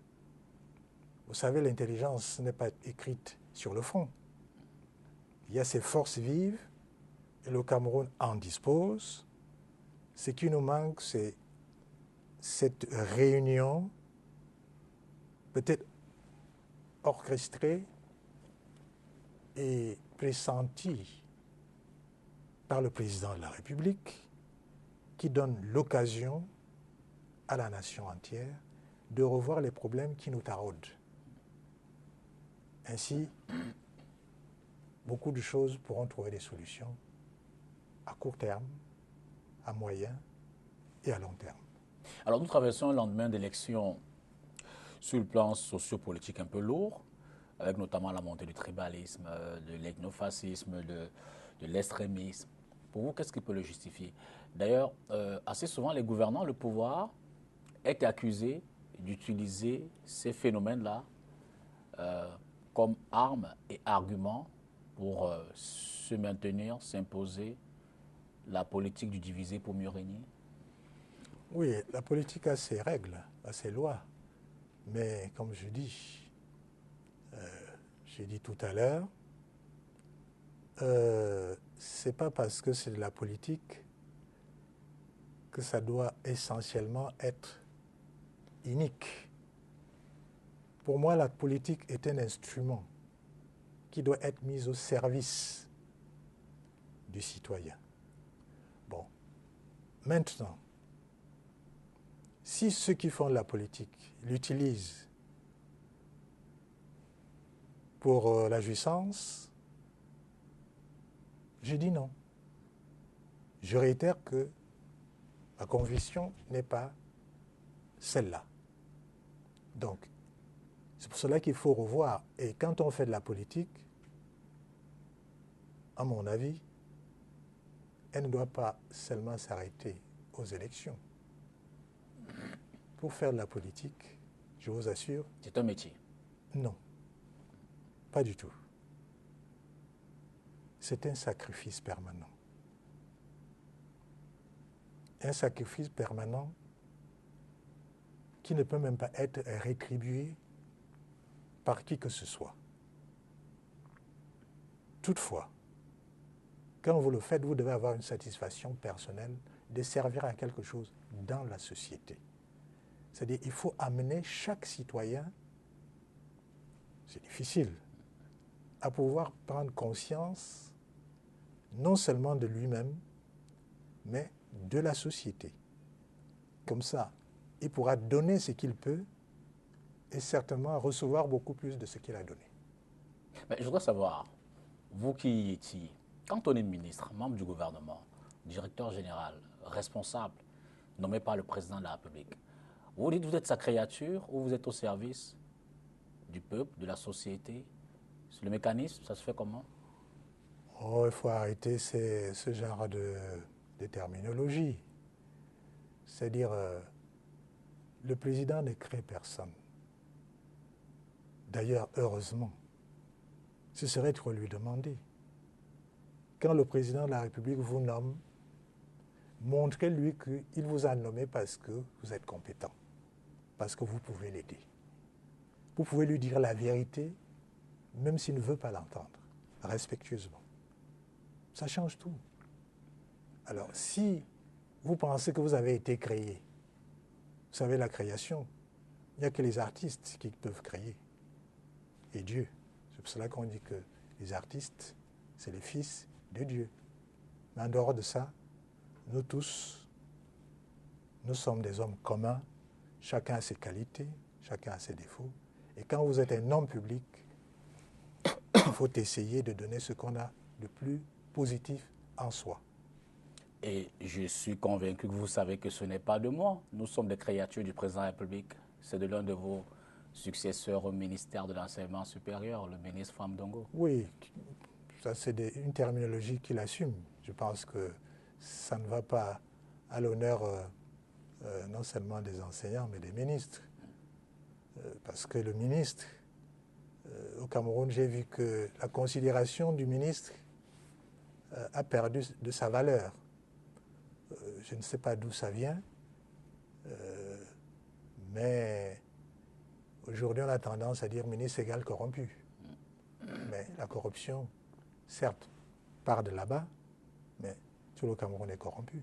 vous savez, l'intelligence n'est pas écrite sur le front. Il y a ces forces vives, et le Cameroun en dispose. Ce qui nous manque, c'est cette réunion, peut-être orchestrée et pressentie par le président de la République, qui donne l'occasion à la nation entière de revoir les problèmes qui nous taraudent. Ainsi, beaucoup de choses pourront trouver des solutions à court terme, à moyen et à long terme. Alors nous traversons un lendemain d'élections sur le plan sociopolitique un peu lourd, avec notamment la montée du tribalisme, de l'ethnofascisme, de l'extrémisme. Pour vous, qu'est-ce qui peut le justifier? D'ailleurs, assez souvent, les gouvernants, le pouvoir, est accusé d'utiliser ces phénomènes-là comme armes et arguments pour se maintenir, s'imposer la politique du diviser pour mieux régner? Oui, la politique a ses règles, a ses lois. Mais comme je dis, j'ai dit tout à l'heure, c'est pas parce que c'est de la politique que ça doit essentiellement être unique. Pour moi, la politique est un instrument qui doit être mis au service du citoyen. Bon, Maintenant, si ceux qui font de la politique l'utilisent pour la jouissance, je dis non. Je réitère que ma conviction n'est pas celle-là. Donc, c'est pour cela qu'il faut revoir. Et quand on fait de la politique, à mon avis, elle ne doit pas seulement s'arrêter aux élections. Pour faire de la politique, je vous assure... C'est un métier. Non, pas du tout. C'est un sacrifice permanent. Un sacrifice permanent qui ne peut même pas être rétribué par qui que ce soit. Toutefois, quand vous le faites, vous devez avoir une satisfaction personnelle de servir à quelque chose dans la société. C'est-à-dire qu'il faut amener chaque citoyen, c'est difficile, à pouvoir prendre conscience non seulement de lui-même, mais de la société. Comme ça, il pourra donner ce qu'il peut et certainement recevoir beaucoup plus de ce qu'il a donné. Mais je voudrais savoir, vous qui y étiez, quand on est ministre, membre du gouvernement, directeur général, responsable, nommé par le président de la République, vous dites que vous êtes sa créature ou vous êtes au service du peuple, de la société? Le mécanisme, ça se fait comment? Oh, il faut arrêter ce genre de terminologie. C'est-à-dire, le président ne crée personne. D'ailleurs, heureusement, ce serait trop lui demander. Quand le président de la République vous nomme, montrez-lui qu'il vous a nommé parce que vous êtes compétent, parce que vous pouvez l'aider. Vous pouvez lui dire la vérité, même s'il ne veut pas l'entendre, respectueusement. Ça change tout. Alors, si vous pensez que vous avez été créé, vous savez, la création, il n'y a que les artistes qui peuvent créer. Et Dieu. C'est pour cela qu'on dit que les artistes, c'est les fils de Dieu. Mais en dehors de ça, nous tous, nous sommes des hommes communs. Chacun a ses qualités, chacun a ses défauts. Et quand vous êtes un homme public, il faut essayer de donner ce qu'on a de plus positif en soi. Et je suis convaincu que vous savez que ce n'est pas de moi. Nous sommes des créatures du président de la République. C'est de l'un de vos successeurs au ministère de l'Enseignement supérieur, le ministre Famdongo. Oui, ça c'est une terminologie qu'il assume. Je pense que ça ne va pas à l'honneur non seulement des enseignants, mais des ministres. Parce que le ministre, au Cameroun, j'ai vu que la considération du ministre a perdu de sa valeur. Je ne sais pas d'où ça vient, mais aujourd'hui on a tendance à dire ministre égale corrompu. Mais la corruption, certes, part de là-bas, mais tout le Cameroun est corrompu.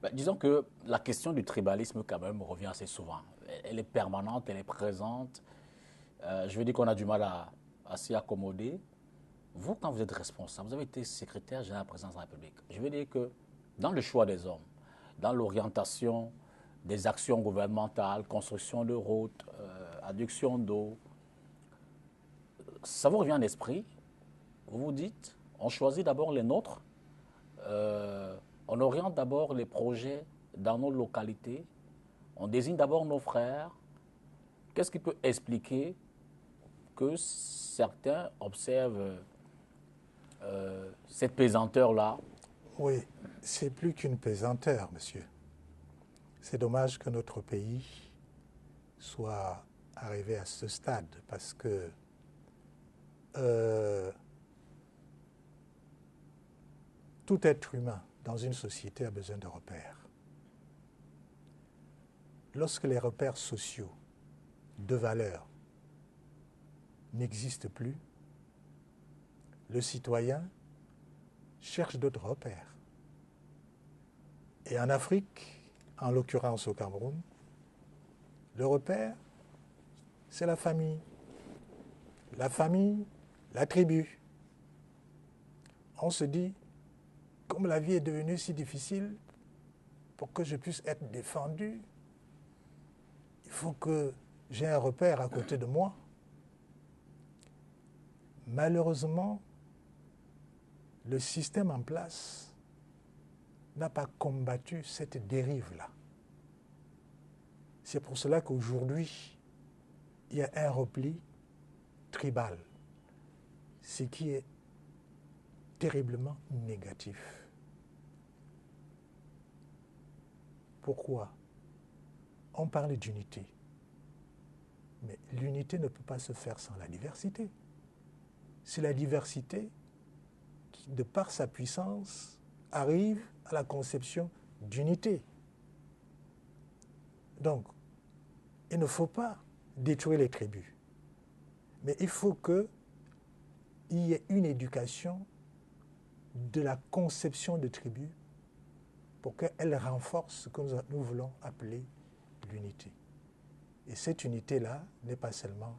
Ben, disons que la question du tribalisme quand même revient assez souvent. Elle est permanente, elle est présente. Je veux dire qu'on a du mal à s'y accommoder. Vous, quand vous êtes responsable, vous avez été secrétaire général de la présidence de la République. Je veux dire que dans le choix des hommes, dans l'orientation des actions gouvernementales, construction de routes, adduction d'eau, ça vous revient à l'esprit. Vous vous dites, on choisit d'abord les nôtres, on oriente d'abord les projets dans nos localités, on désigne d'abord nos frères. Qu'est-ce qui peut expliquer que certains observent cette pesanteur-là? Oui, c'est plus qu'une pesanteur, monsieur. C'est dommage que notre pays soit arrivé à ce stade parce que tout être humain dans une société a besoin de repères. Lorsque les repères sociaux de valeur n'existent plus, le citoyen cherche d'autres repères. Et en Afrique, en l'occurrence au Cameroun, le repère, c'est la famille. La famille, la tribu. On se dit, comme la vie est devenue si difficile, pour que je puisse être défendu, il faut que j'ai un repère à côté de moi. Malheureusement, le système en place n'a pas combattu cette dérive-là. C'est pour cela qu'aujourd'hui, il y a un repli tribal, ce qui est terriblement négatif. Pourquoi? On parle d'unité, mais l'unité ne peut pas se faire sans la diversité. C'est la diversité qui, de par sa puissance, arrive à la conception d'unité. Donc, il ne faut pas détruire les tribus, mais il faut qu'il y ait une éducation de la conception de tribus pour qu'elle renforce ce que nous voulons appeler l'unité. Et cette unité-là n'est pas seulement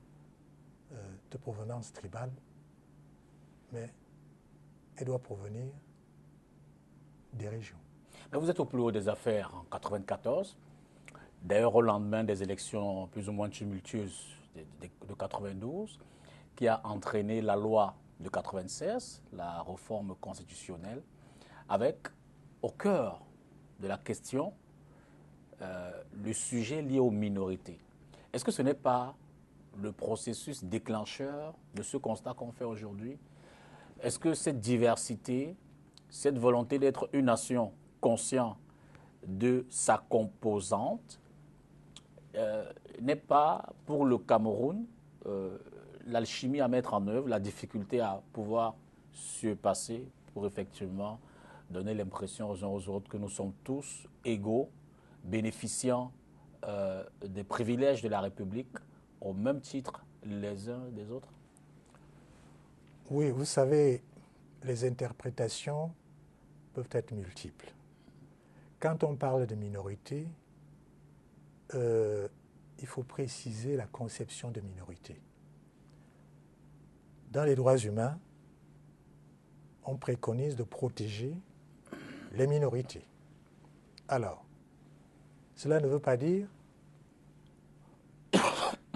de provenance tribale, mais elle doit provenir des régions. Mais vous êtes au plus haut des affaires en 1994. D'ailleurs, au lendemain des élections plus ou moins tumultueuses de 92, qui a entraîné la loi de 96, la réforme constitutionnelle, avec au cœur de la question le sujet lié aux minorités. Est-ce que ce n'est pas le processus déclencheur de ce constat qu'on fait aujourd'hui? Est-ce que cette diversité, cette volonté d'être une nation consciente de sa composante, n'est pas pour le Cameroun l'alchimie à mettre en œuvre, la difficulté à pouvoir se passer pour effectivement donner l'impression aux uns aux autres que nous sommes tous égaux, bénéficiant des privilèges de la République au même titre les uns des autres? Oui, vous savez, les interprétations peuvent être multiples. Quand on parle de minorité, il faut préciser la conception de minorité. Dans les droits humains, on préconise de protéger les minorités. Alors, cela ne veut pas dire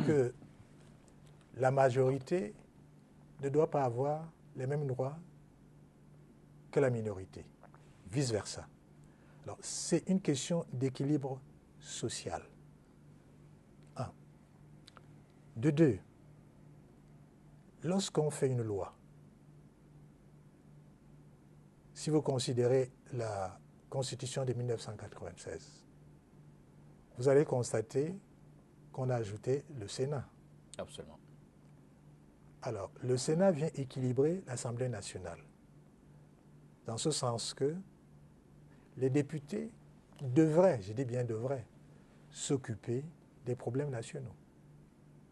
que la majorité ne doit pas avoir les mêmes droits que la minorité, vice-versa. Alors, c'est une question d'équilibre social. Un. De deux, lorsqu'on fait une loi, si vous considérez la Constitution de 1996, vous allez constater qu'on a ajouté le Sénat. Absolument. Alors, le Sénat vient équilibrer l'Assemblée nationale, dans ce sens que les députés devraient, je dis bien devraient, s'occuper des problèmes nationaux,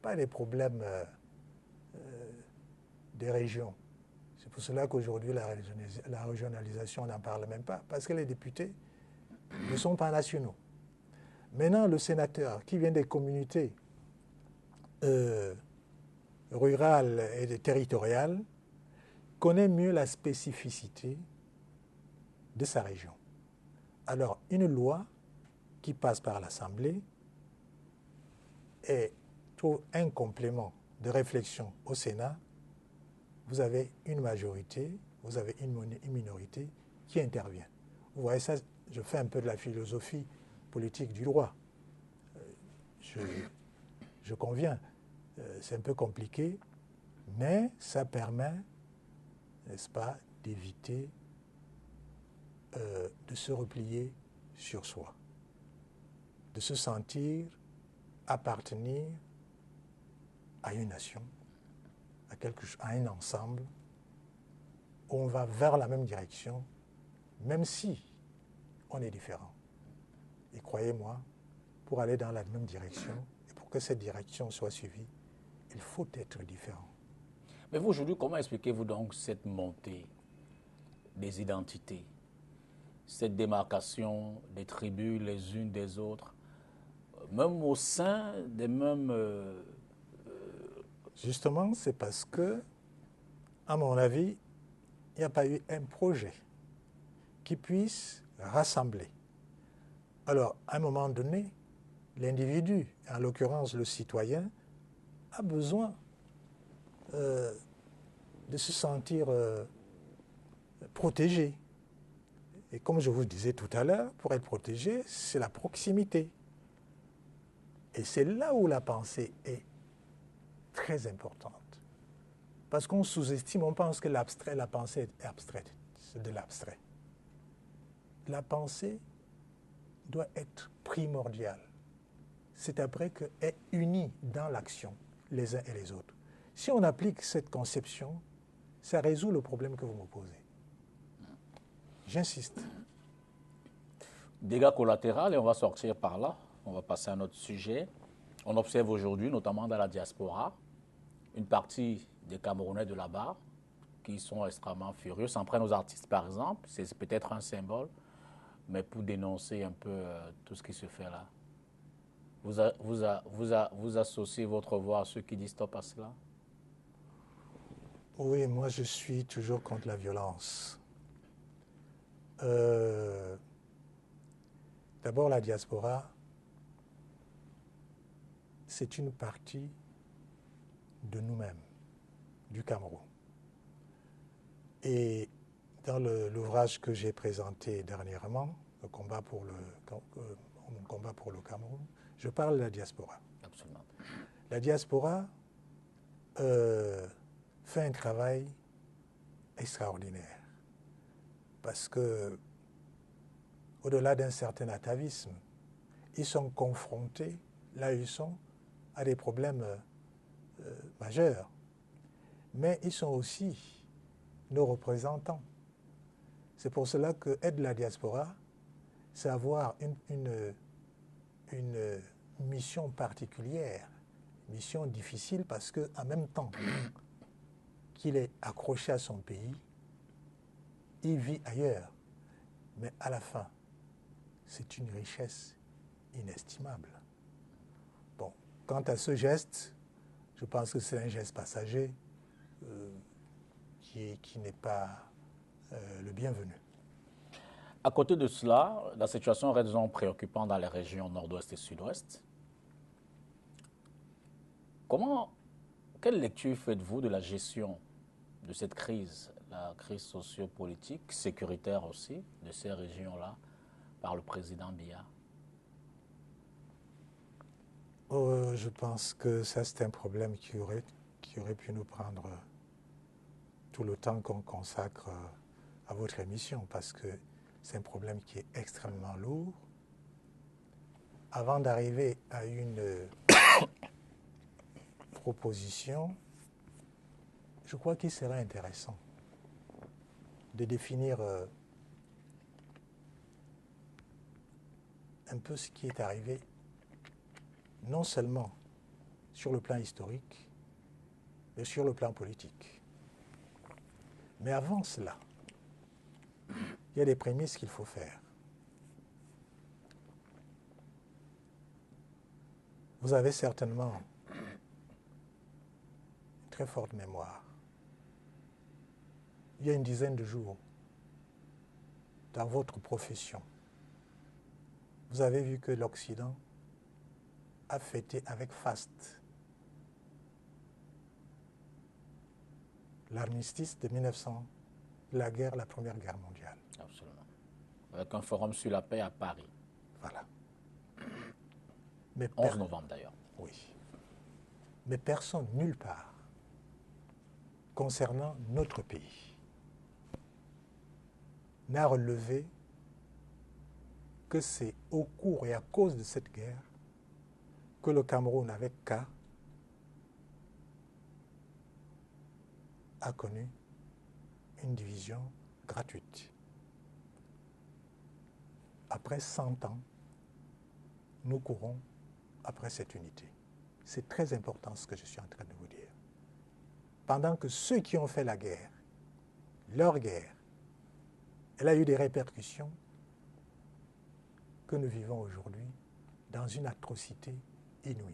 pas des problèmes des régions. C'est pour cela qu'aujourd'hui, la régionalisation, on n'en parle même pas, parce que les députés ne sont pas nationaux. Maintenant, le sénateur qui vient des communautés rurales et territoriales connaît mieux la spécificité de sa région. Alors, une loi qui passe par l'Assemblée et trouve un complément de réflexion au Sénat, vous avez une majorité, vous avez une minorité qui intervient. Vous voyez ça, je fais un peu de la philosophie politique du droit. Je conviens, c'est un peu compliqué, mais ça permet, n'est-ce pas, d'éviter de se replier sur soi, de se sentir appartenir à une nation, à un ensemble, où on va vers la même direction, même si on est différent. Et croyez-moi, pour aller dans la même direction, et pour que cette direction soit suivie, il faut être différent. Mais vous, aujourd'hui, comment expliquez-vous donc cette montée des identités, cette démarcation des tribus les unes des autres, même au sein des mêmes... Justement, c'est parce que, à mon avis, il n'y a pas eu un projet qui puisse rassembler Alors, à un moment donné, l'individu, en l'occurrence le citoyen, a besoin de se sentir protégé. Et comme je vous disais tout à l'heure, pour être protégé, c'est la proximité. Et c'est là où la pensée est très importante. Parce qu'on sous-estime, on pense que l'abstrait, la pensée est abstraite. C'est de l'abstrait. La pensée doit être primordiale. C'est après qu'elle est unie dans l'action, les uns et les autres. Si on applique cette conception, ça résout le problème que vous me posez. J'insiste. Dégâts collatéraux, et on va sortir par là. On va passer à notre sujet. On observe aujourd'hui, notamment dans la diaspora, une partie des Camerounais de là-bas qui sont extrêmement furieux, s'en prennent aux artistes par exemple, c'est peut-être un symbole, mais pour dénoncer un peu tout ce qui se fait là. Vous associez votre voix à ceux qui disent stop à cela? Oui, moi je suis toujours contre la violence. D'abord, la diaspora, c'est une partie de nous-mêmes, du Cameroun. Et dans l'ouvrage que j'ai présenté dernièrement, mon combat pour le Cameroun, je parle de la diaspora. Absolument. La diaspora fait un travail extraordinaire parce que, au-delà d'un certain atavisme, ils sont confrontés, là où ils sont, à des problèmes majeurs. Mais ils sont aussi nos représentants. C'est pour cela que aider la diaspora, c'est avoir une mission particulière, mission difficile parce qu'en même temps qu'il est accroché à son pays, il vit ailleurs. Mais à la fin, c'est une richesse inestimable. Bon, quant à ce geste, je pense que c'est un geste passager qui n'est pas le bienvenu. À côté de cela, la situation reste donc préoccupante dans les régions nord-ouest et sud-ouest. Quelle lecture faites-vous de la gestion de cette crise, la crise sociopolitique, sécuritaire aussi, de ces régions-là, par le président Biya? Je pense que ça, c'est un problème qui aurait pu nous prendre tout le temps qu'on consacre à votre émission, parce que c'est un problème qui est extrêmement lourd. Avant d'arriver à une proposition, je crois qu'il serait intéressant de définir un peu ce qui est arrivé, non seulement sur le plan historique, mais sur le plan politique. Mais avant cela, il y a des prémices qu'il faut faire. Vous avez certainement une très forte mémoire. Il y a une dizaine de jours, dans votre profession, vous avez vu que l'Occident a fêté avec faste l'armistice de 1900, la Première Guerre mondiale. Absolument. Avec un forum sur la paix à Paris. Voilà. Mais 11 novembre d'ailleurs. Oui. Mais personne, nulle part, concernant notre pays, n'a relevé que c'est au cours et à cause de cette guerre que le Cameroun, avec K, a connu une division gratuite. Après 100 ans, nous courons après cette unité. C'est très important ce que je suis en train de vous dire. Pendant que ceux qui ont fait la guerre, leur guerre, elle a eu des répercussions que nous vivons aujourd'hui dans une atrocité inouïe.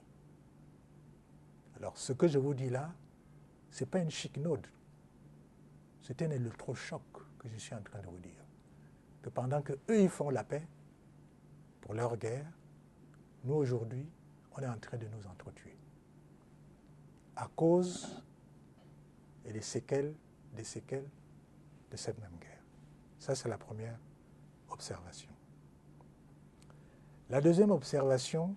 Alors, ce que je vous dis là, ce n'est pas une chiquenaude. C'est un électrochoc que je suis en train de vous dire. Que pendant qu'eux, ils font la paix, pour leur guerre, nous aujourd'hui, on est en train de nous entretuer à cause et des séquelles de cette même guerre. Ça, c'est la première observation. La deuxième observation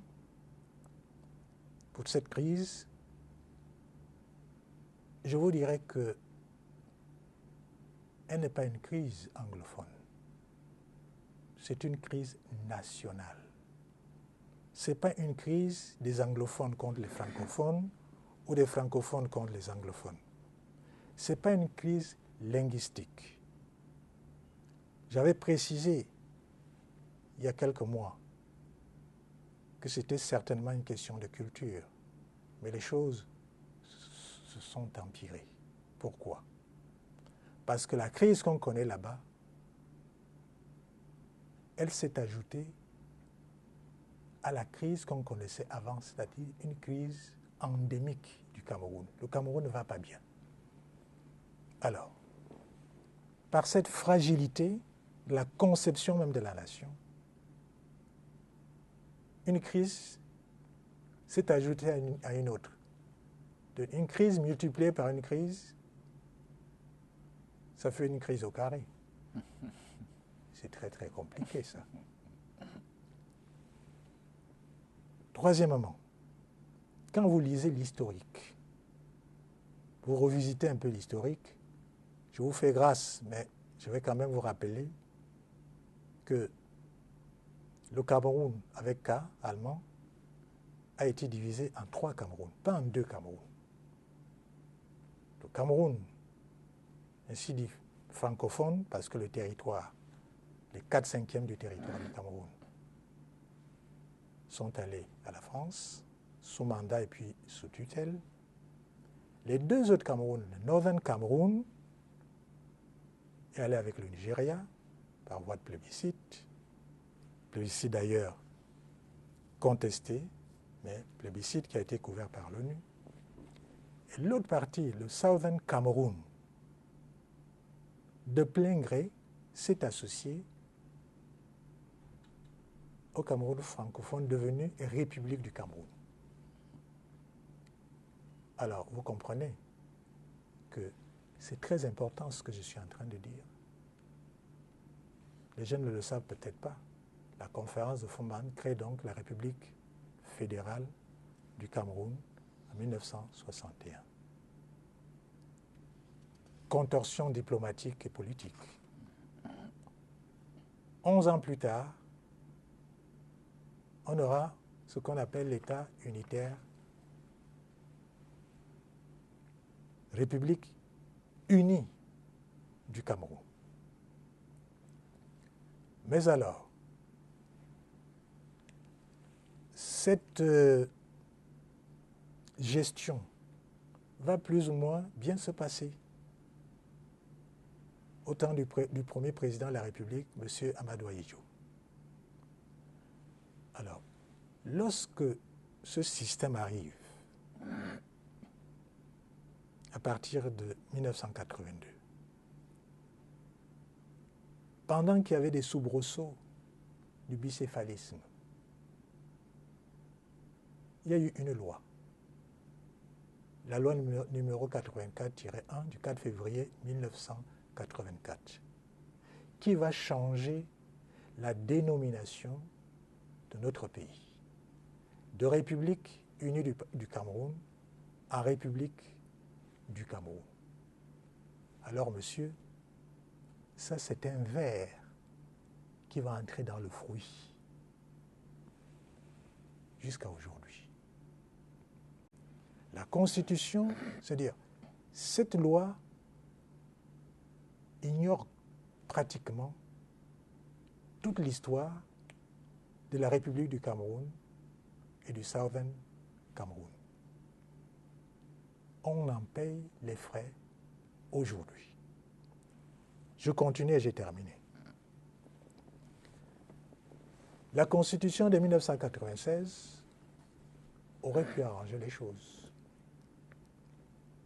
pour cette crise, je vous dirais que elle n'est pas une crise anglophone. C'est une crise nationale. Ce n'est pas une crise des anglophones contre les francophones ou des francophones contre les anglophones. Ce n'est pas une crise linguistique. J'avais précisé il y a quelques mois que c'était certainement une question de culture, mais les choses se sont empirées. Pourquoi? Parce que la crise qu'on connaît là-bas, elle s'est ajoutée à la crise qu'on connaissait avant, c'est-à-dire une crise endémique du Cameroun. Le Cameroun ne va pas bien. Alors, par cette fragilité de la conception même de la nation, une crise s'est ajoutée à une autre. Une crise multipliée par une crise, ça fait une crise au carré. C'est très très compliqué ça. Troisièmement, quand vous lisez l'historique, vous revisitez un peu l'historique, je vous fais grâce, mais je vais quand même vous rappeler que le Cameroun, avec K, allemand, a été divisé en 3 Camerouns, pas en 2 Camerouns. Le Cameroun, ainsi dit francophone, parce que le territoire, les 4/5 du territoire du Cameroun sont allés à la France, sous mandat et puis sous tutelle. Les 2 autres Camerouns, le Northern Cameroun, est allé avec le Nigeria, par voie de plébiscite d'ailleurs contesté, mais plébiscite qui a été couvert par l'ONU. Et l'autre partie, le Southern Cameroun, de plein gré, s'est associé au Cameroun francophone devenu République du Cameroun. Alors, vous comprenez que c'est très important ce que je suis en train de dire. Les jeunes ne le savent peut-être pas. La conférence de Fumban crée donc la République fédérale du Cameroun en 1961. Contorsion diplomatique et politique. 11 ans plus tard, on aura ce qu'on appelle l'État unitaire, République unie du Cameroun. Mais alors, cette gestion va plus ou moins bien se passer au temps du premier président de la République, M. Amadou Ahidjo. Alors, lorsque ce système arrive, à partir de 1982, pendant qu'il y avait des soubresauts du bicéphalisme, il y a eu une loi, la loi numéro 84-1 du 4 février 1984, qui va changer la dénomination de notre pays, de République unie du Cameroun à République du Cameroun. Alors, monsieur, ça c'est un ver qui va entrer dans le fruit jusqu'à aujourd'hui. La Constitution, c'est-à-dire cette loi ignore pratiquement toute l'histoire de la République du Cameroun et du Southern Cameroun. On en paye les frais aujourd'hui. Je continue et j'ai terminé. La Constitution de 1996 aurait pu arranger les choses.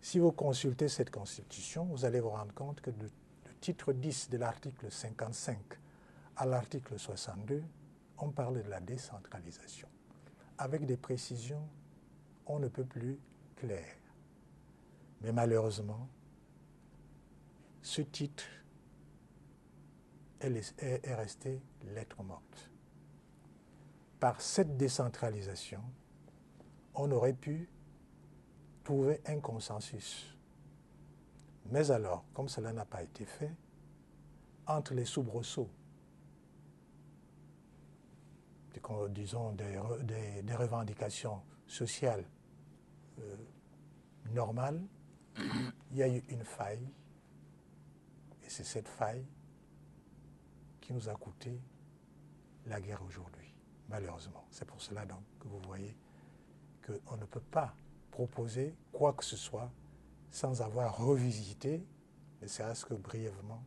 Si vous consultez cette Constitution, vous allez vous rendre compte que le titre 10 de l'article 55 à l'article 62 on parle de la décentralisation, avec des précisions on ne peut plus claires. Mais malheureusement, ce titre est resté lettre morte. Par cette décentralisation, on aurait pu trouver un consensus. Mais alors, comme cela n'a pas été fait, entre les soubresauts, disons des revendications sociales normales, il y a eu une faille, et c'est cette faille qui nous a coûté la guerre aujourd'hui, malheureusement. C'est pour cela donc que vous voyez qu'on ne peut pas proposer quoi que ce soit sans avoir revisité, ne serait-ce que brièvement,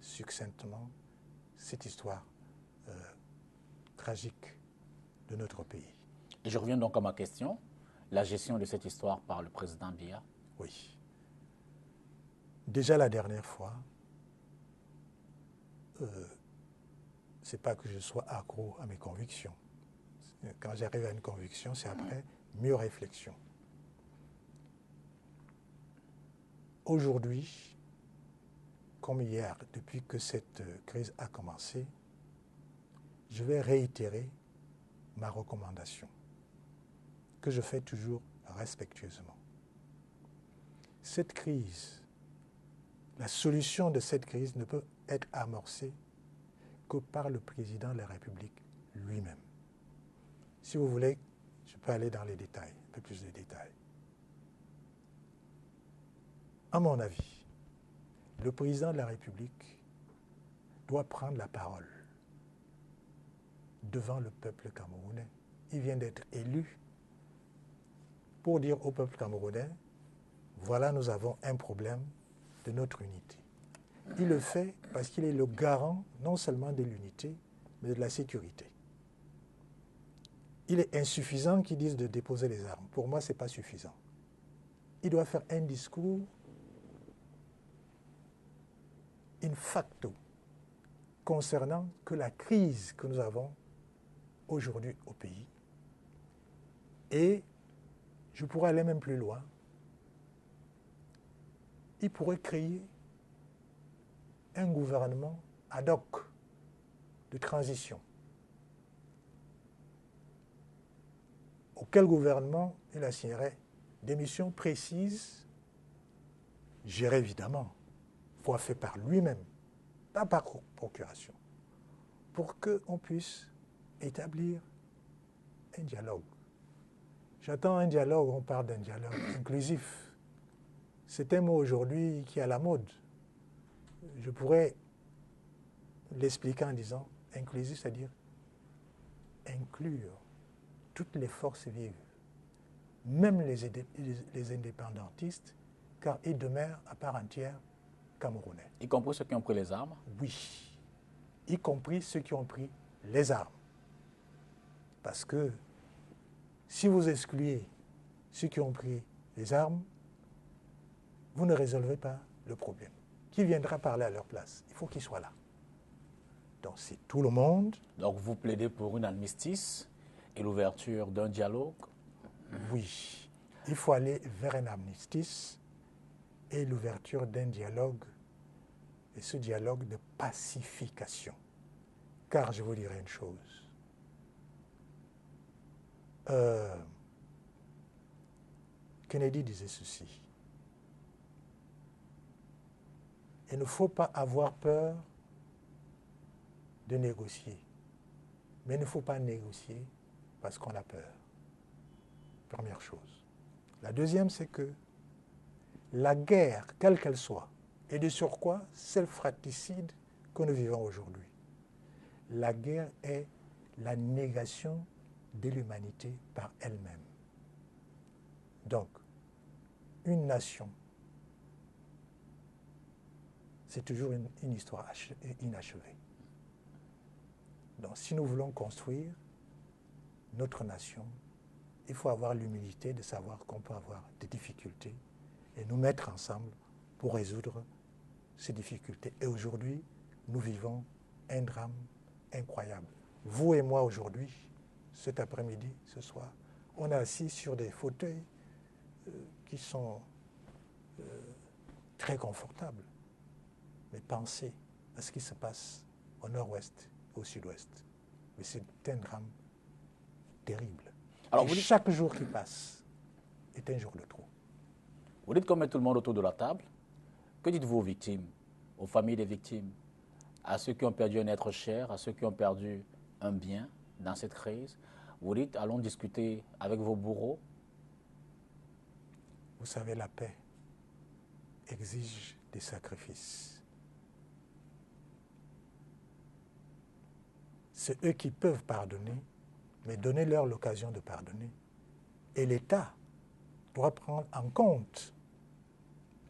succinctement, cette histoire tragique de notre pays. Et je reviens donc à ma question, la gestion de cette histoire par le président Biya. Oui. Déjà la dernière fois, c'est pas que je sois accro à mes convictions. Quand j'arrive à une conviction, c'est après mieux réflexion. Aujourd'hui, comme hier, depuis que cette crise a commencé, je vais réitérer ma recommandation, que je fais toujours respectueusement. Cette crise, la solution de cette crise ne peut être amorcée que par le président de la République lui-même. Si vous voulez, je peux aller dans les détails, un peu plus de détails. À mon avis, le président de la République doit prendre la parole devant le peuple camerounais. Il vient d'être élu pour dire au peuple camerounais, voilà, nous avons un problème de notre unité. Il le fait parce qu'il est le garant non seulement de l'unité, mais de la sécurité. Il est insuffisant qu'ils disent de déposer les armes. Pour moi, ce n'est pas suffisant. Il doit faire un discours in facto concernant que la crise que nous avons aujourd'hui au pays. Et je pourrais aller même plus loin. Il pourrait créer un gouvernement ad hoc de transition. Auquel gouvernement il assignerait des missions précises, gérées évidemment, fois fait par lui-même, pas par procuration, pour qu'on puisse établir un dialogue. J'attends un dialogue, on parle d'un dialogue inclusif. C'est un mot aujourd'hui qui est à la mode. Je pourrais l'expliquer en disant inclusif, c'est-à-dire inclure toutes les forces vives, même les indépendantistes, car ils demeurent à part entière camerounais. Y compris ceux qui ont pris les armes? Oui, y compris ceux qui ont pris les armes. Parce que si vous excluez ceux qui ont pris les armes, vous ne résolvez pas le problème. Qui viendra parler à leur place? Il faut qu'ils soient là. Donc c'est tout le monde. Donc vous plaidez pour une armistice et l'ouverture d'un dialogue? Oui, il faut aller vers un armistice et l'ouverture d'un dialogue, et ce dialogue de pacification. Car je vous dirai une chose. Kennedy disait ceci. Il ne faut pas avoir peur de négocier, mais il ne faut pas négocier parce qu'on a peur. Première chose. La deuxième, c'est que la guerre, quelle qu'elle soit, et de surcroît, celle fratricide que nous vivons aujourd'hui, la guerre est la négation de l'humanité par elle-même. Donc, une nation, c'est toujours une histoire inachevée. Donc, si nous voulons construire notre nation, il faut avoir l'humilité de savoir qu'on peut avoir des difficultés et nous mettre ensemble pour résoudre ces difficultés. Et aujourd'hui, nous vivons un drame incroyable. vous et moi aujourd'hui, cet après-midi, ce soir, on est assis sur des fauteuils qui sont très confortables. Mais pensez à ce qui se passe au nord-ouest, au sud-ouest. Mais c'est un drame terrible. Alors, et chaque jour qui passe est un jour de trop. Vous dites qu'on met tout le monde autour de la table. Que dites-vous aux victimes, aux familles des victimes, à ceux qui ont perdu un être cher, à ceux qui ont perdu un bien dans cette crise? Vous dites, allons discuter avec vos bourreaux. Vous savez, la paix exige des sacrifices. C'est eux qui peuvent pardonner, mais donnez-leur l'occasion de pardonner. Et l'État doit prendre en compte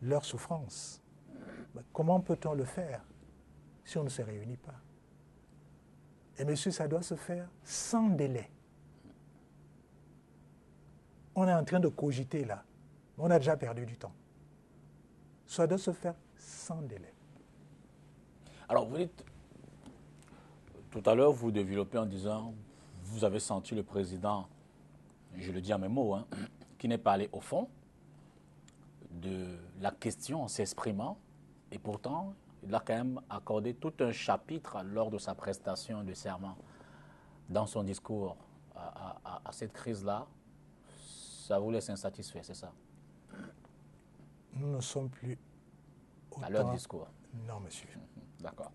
leur souffrance. Comment peut-on le faire si on ne se réunit pas? Et monsieur, ça doit se faire sans délai. On est en train de cogiter là. On a déjà perdu du temps. Ça doit se faire sans délai. Alors, vous dites, tout à l'heure, vous développez en disant, vous avez senti le président, je le dis à mes mots, qui n'est pas allé au fond de la question en s'exprimant, et pourtant, il a quand même accordé tout un chapitre lors de sa prestation de serment dans son discours à cette crise-là. Ça vous laisse insatisfait, c'est ça? Nous ne sommes plus à leur discours. Non, monsieur. D'accord.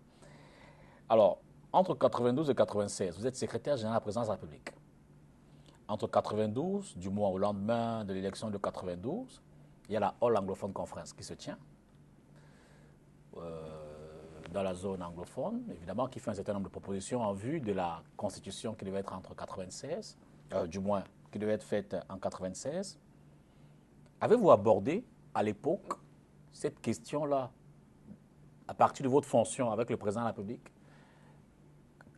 Alors, entre 92 et 96, vous êtes secrétaire général de la présidence de la République. Entre 92, du mois au lendemain de l'élection de 92, il y a la All Anglophone Conference qui se tient dans la zone anglophone, évidemment, qui fait un certain nombre de propositions en vue de la constitution qui devait être entre 96, du moins qui devait être faite en 96. Avez-vous abordé à l'époque cette question-là à partir de votre fonction avec le président de la République?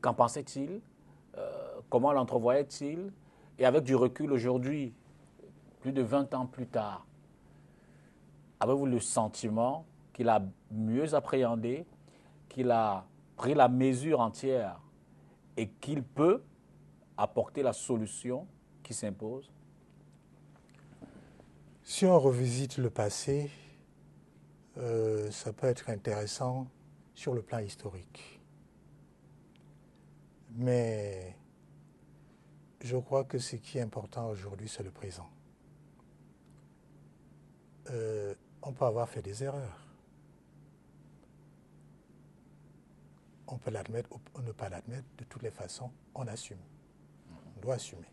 Qu'en pensait-il? Comment l'entrevoyait-il? Et avec du recul aujourd'hui, plus de 20 ans plus tard, avez-vous le sentiment qu'il a mieux appréhendé, qu'il a pris la mesure entière et qu'il peut apporter la solution qui s'impose? Si on revisite le passé, ça peut être intéressant sur le plan historique. Mais je crois que ce qui est important aujourd'hui, c'est le présent. On peut avoir fait des erreurs. On peut l'admettre ou ne pas l'admettre. De toutes les façons, on assume. On doit assumer.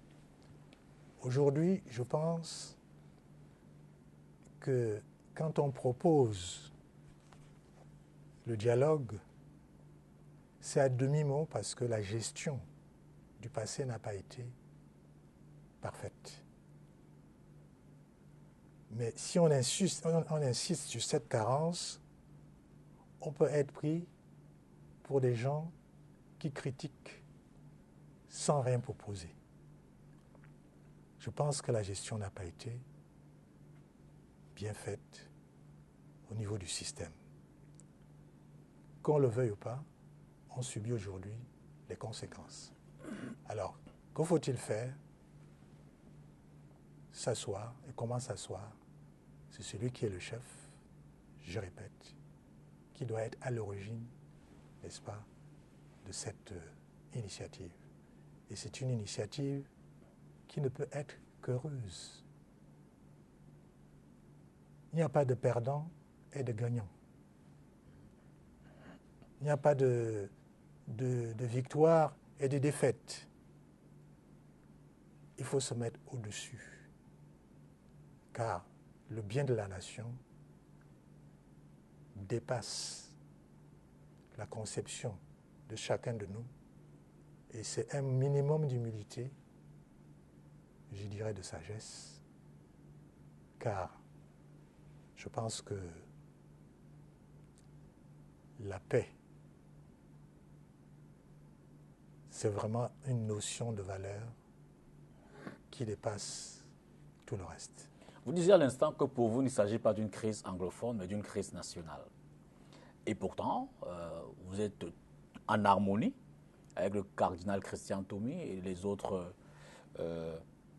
Aujourd'hui, je pense que quand on propose le dialogue, c'est à demi-mot parce que la gestion du passé n'a pas été parfaite. Mais si on insiste sur cette carence, on peut être pris pour des gens qui critiquent sans rien proposer. Je pense que la gestion n'a pas été bien faite au niveau du système. Qu'on le veuille ou pas, on subit aujourd'hui les conséquences. Alors, que faut-il faire? S'asseoir. Et comment s'asseoir? C'est celui qui est le chef, je répète, qui doit être à l'origine, n'est-ce pas, de cette initiative. Et c'est une initiative qui ne peut être qu'heureuse. Il n'y a pas de perdants et de gagnants. Il n'y a pas de victoire et de défaite. Il faut se mettre au-dessus. Car le bien de la nation dépasse la conception de chacun de nous. Et c'est un minimum d'humilité, je dirais de sagesse, car je pense que la paix, c'est vraiment une notion de valeur qui dépasse tout le reste. Vous disiez à l'instant que pour vous, il ne s'agit pas d'une crise anglophone, mais d'une crise nationale. Et pourtant, vous êtes en harmonie avec le cardinal Christian Toumi et les autres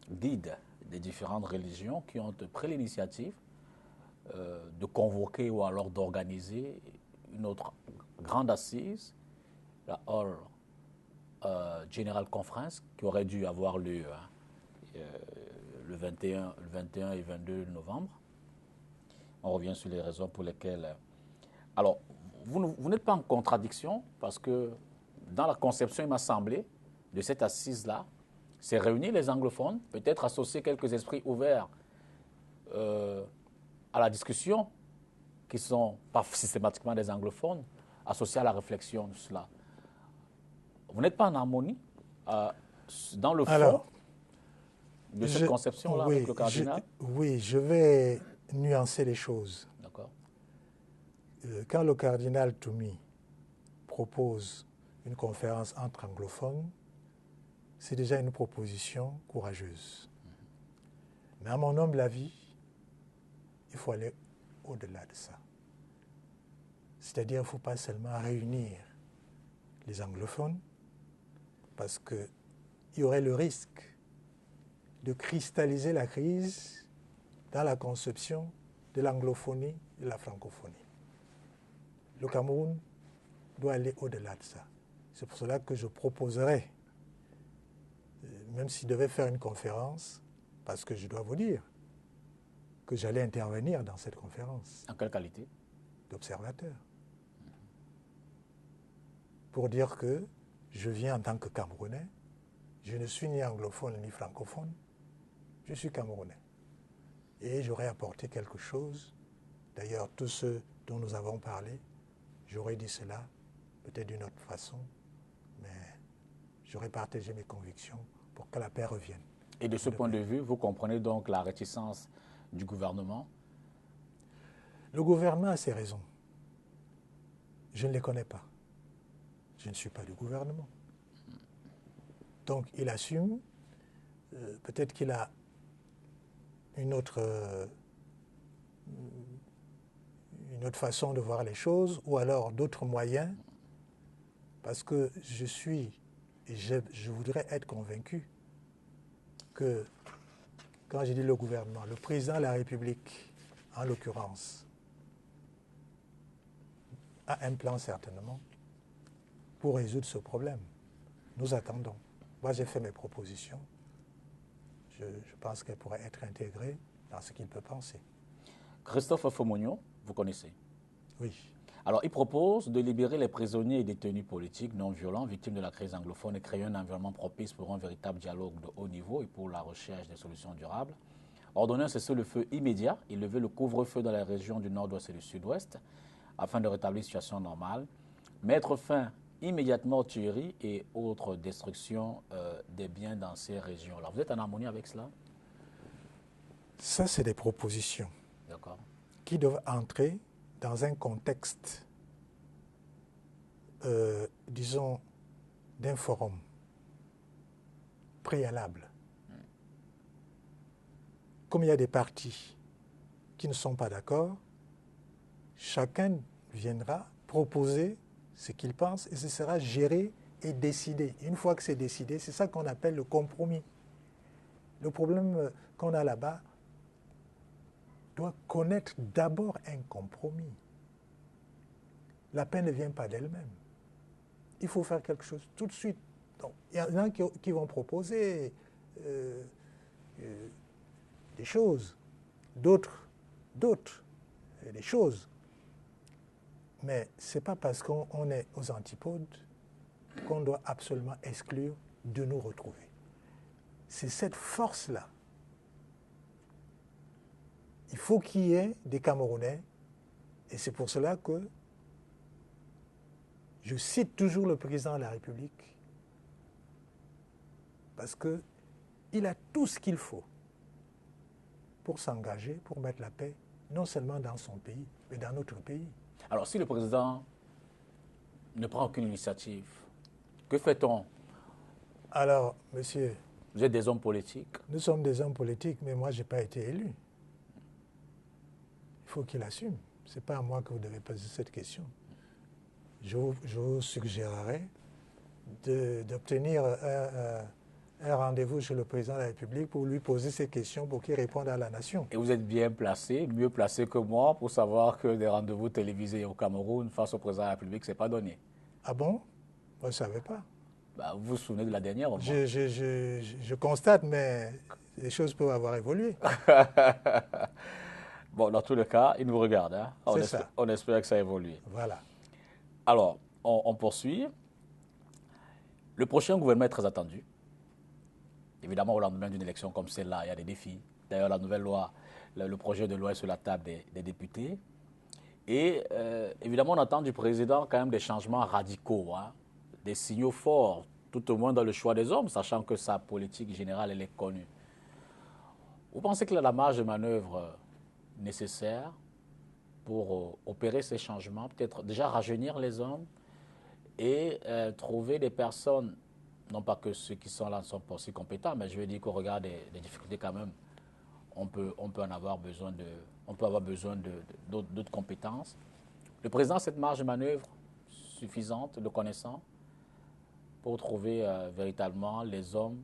guides des différentes religions qui ont pris l'initiative de convoquer ou alors d'organiser une autre grande assise, la All General Conference, qui aurait dû avoir lieu le 21 et 22 novembre. On revient sur les raisons pour lesquelles... Alors, vous n'êtes pas en contradiction parce que dans la conception, il m'a semblé, de cette assise-là, c'est réunir les anglophones, peut-être associer quelques esprits ouverts à la discussion, qui ne sont pas systématiquement des anglophones, associés à la réflexion de cela. Vous n'êtes pas en harmonie dans le fond de cette conception-là avec le cardinal? Oui, je vais nuancer les choses. D'accord. Quand le cardinal Toumi propose une conférence entre anglophones, c'est déjà une proposition courageuse. Mais à mon humble avis, il faut aller au-delà de ça. C'est-à-dire qu'il ne faut pas seulement réunir les anglophones, parce qu'il y aurait le risque de cristalliser la crise dans la conception de l'anglophonie et de la francophonie. Le Cameroun doit aller au-delà de ça. C'est pour cela que je proposerai, même s'il devait faire une conférence, parce que je dois vous dire que j'allais intervenir dans cette conférence. En quelle qualité? D'observateur. Pour dire que je viens en tant que Camerounais, je ne suis ni anglophone ni francophone, je suis Camerounais. Et j'aurais apporté quelque chose. D'ailleurs, tous ceux dont nous avons parlé, j'aurais dit cela, peut-être d'une autre façon, mais j'aurais partagé mes convictions pour que la paix revienne. Et de ce point de vue, vous comprenez donc la réticence du gouvernement? Le gouvernement a ses raisons. Je ne les connais pas. Je ne suis pas du gouvernement. Donc il assume, peut-être qu'il a une autre façon de voir les choses, ou alors d'autres moyens, parce que je suis, et je voudrais être convaincu que, quand j'ai dit le gouvernement, le président de la République, en l'occurrence, a un plan certainement pour résoudre ce problème. Nous attendons. Moi, j'ai fait mes propositions. Je pense qu'elles pourraient être intégrées dans ce qu'il peut penser. Christophe Fomognon, vous connaissez? Oui. Alors, il propose de libérer les prisonniers et détenus politiques non violents, victimes de la crise anglophone, et créer un environnement propice pour un véritable dialogue de haut niveau et pour la recherche des solutions durables. Ordonner un cessez-le-feu immédiat et lever le couvre-feu dans les régions du nord-ouest et du sud-ouest, afin de rétablir une situation normale. Mettre fin immédiatement aux tueries et autres destructions des biens dans ces régions. Alors, vous êtes en harmonie avec cela? Ça, c'est des propositions qui doivent entrer dans un contexte, disons, d'un forum préalable. Comme il y a des partis qui ne sont pas d'accord, chacun viendra proposer ce qu'il pense et ce sera géré et décidé. Une fois que c'est décidé, c'est ça qu'on appelle le compromis. Le problème qu'on a là-bas doit connaître d'abord un compromis. La paix ne vient pas d'elle-même. Il faut faire quelque chose tout de suite. Donc, il y en a qui vont proposer des choses, d'autres des choses. Mais ce n'est pas parce qu'on est aux antipodes qu'on doit absolument exclure de nous retrouver. C'est cette force-là. Il faut qu'il y ait des Camerounais, et c'est pour cela que je cite toujours le président de la République, parce qu'il a tout ce qu'il faut pour s'engager, pour mettre la paix, non seulement dans son pays, mais dans notre pays. Alors, si le président ne prend aucune initiative, que fait-on? Alors, monsieur... Vous êtes des hommes politiques. Nous sommes des hommes politiques, mais moi, je n'ai pas été élu. Il faut qu'il assume. Ce n'est pas à moi que vous devez poser cette question. Je vous suggérerais d'obtenir un rendez-vous chez le président de la République pour lui poser ces questions pour qu'il réponde à la nation. Et vous êtes bien placé, mieux placé que moi, pour savoir que des rendez-vous télévisés au Cameroun face au président de la République, ce n'est pas donné. Ah bon? Moi, je ne savais pas. Bah, vous vous souvenez de la dernière au moins. Je constate, mais les choses peuvent avoir évolué. Bon, dans tous les cas, il nous regarde. Hein. On espère que ça évolue. Voilà. Alors, on poursuit. Le prochain gouvernement est très attendu. Évidemment, au lendemain d'une élection comme celle-là, il y a des défis. D'ailleurs, la nouvelle loi, le projet de loi est sur la table des députés. Et évidemment, on attend du président quand même des changements radicaux, hein, des signaux forts, tout au moins dans le choix des hommes, sachant que sa politique générale, elle est connue. Vous pensez qu'il a la marge de manœuvre nécessaire pour opérer ces changements, peut-être déjà rajeunir les hommes et trouver des personnes, non pas que ceux qui sont là ne sont pas aussi compétents, mais je veux dire qu'au regard des difficultés quand même, on peut avoir besoin d'autres compétences. Le président a cette marge de manœuvre suffisante, le connaissant, pour trouver véritablement les hommes.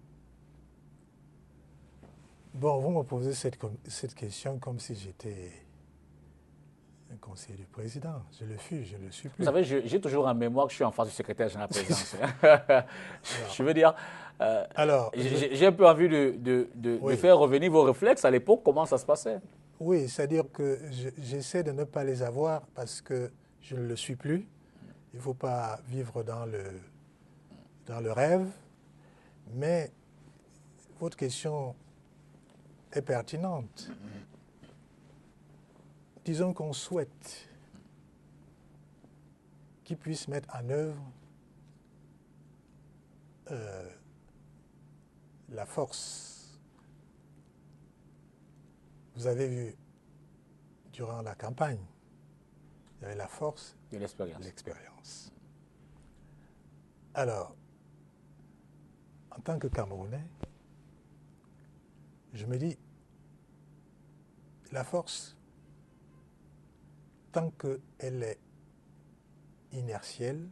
Bon, vous me posez cette question comme si j'étais un conseiller du président. Je le suis plus. Vous savez, j'ai toujours en mémoire que je suis en face du secrétaire général de la présidence. Je veux dire, j'ai un peu envie de faire revenir vos réflexes à l'époque, comment ça se passait. Oui, c'est-à-dire que j'essaie de ne pas les avoir parce que je ne le suis plus. Il ne faut pas vivre dans le rêve. Mais votre question est pertinente. Disons qu'on souhaite qu'ils puissent mettre en œuvre la force. Vous avez vu, durant la campagne, il y avait la force et l'expérience. Alors, en tant que Camerounais, je me dis, la force, tant qu'elle est inertielle,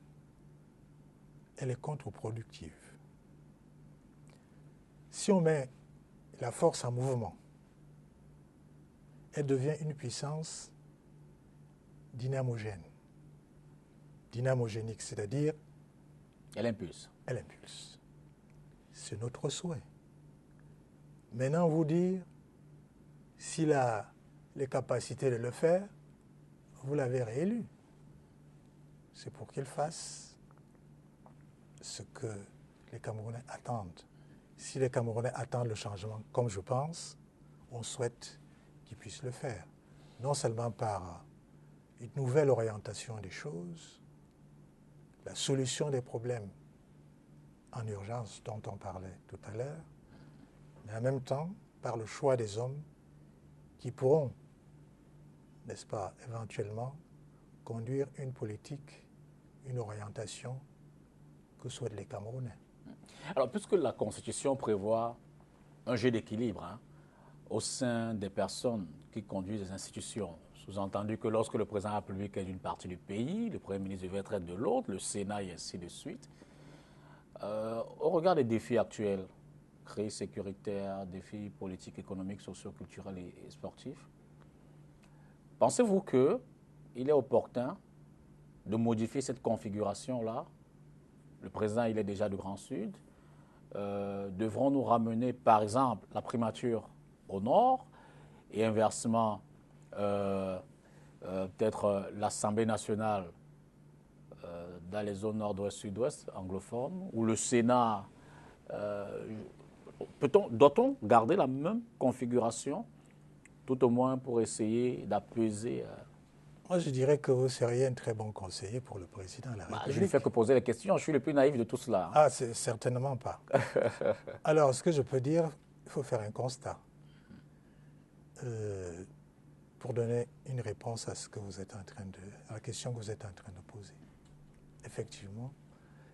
elle est contre-productive. Si on met la force en mouvement, elle devient une puissance dynamogène. Dynamogénique, c'est-à-dire... Elle impulse. Elle impulse. C'est notre souhait. Maintenant, vous dire, s'il a les capacités de le faire, vous l'avez réélu. C'est pour qu'il fasse ce que les Camerounais attendent. Si les Camerounais attendent le changement, comme je pense, on souhaite qu'ils puissent le faire. Non seulement par une nouvelle orientation des choses, la solution des problèmes en urgence dont on parlait tout à l'heure, mais en même temps par le choix des hommes qui pourront, n'est-ce pas, éventuellement, conduire une politique, une orientation que souhaitent les Camerounais. Alors, puisque la Constitution prévoit un jeu d'équilibre au sein des personnes qui conduisent les institutions, sous-entendu que lorsque le président de la République est d'une partie du pays, le Premier ministre devait être de l'autre, le Sénat et ainsi de suite, au regard des défis actuels, crise sécuritaire, défis politiques, économiques, socio-culturels et sportifs, pensez-vous qu'il est opportun de modifier cette configuration-là? Le président, il est déjà du Grand Sud. Devrons-nous ramener, par exemple, la primature au nord et inversement, peut-être l'Assemblée nationale dans les zones nord-ouest, sud-ouest, anglophones, ou le Sénat? Doit-on garder la même configuration, tout au moins pour essayer d'apaiser Moi, je dirais que vous seriez un très bon conseiller pour le président de la République. Je ne fais que poser les questions, je suis le plus naïf de tout cela. Ah, c'est certainement pas. Alors, ce que je peux dire, il faut faire un constat pour donner une réponse à ce que vous êtes à la question que vous êtes en train de poser. Effectivement,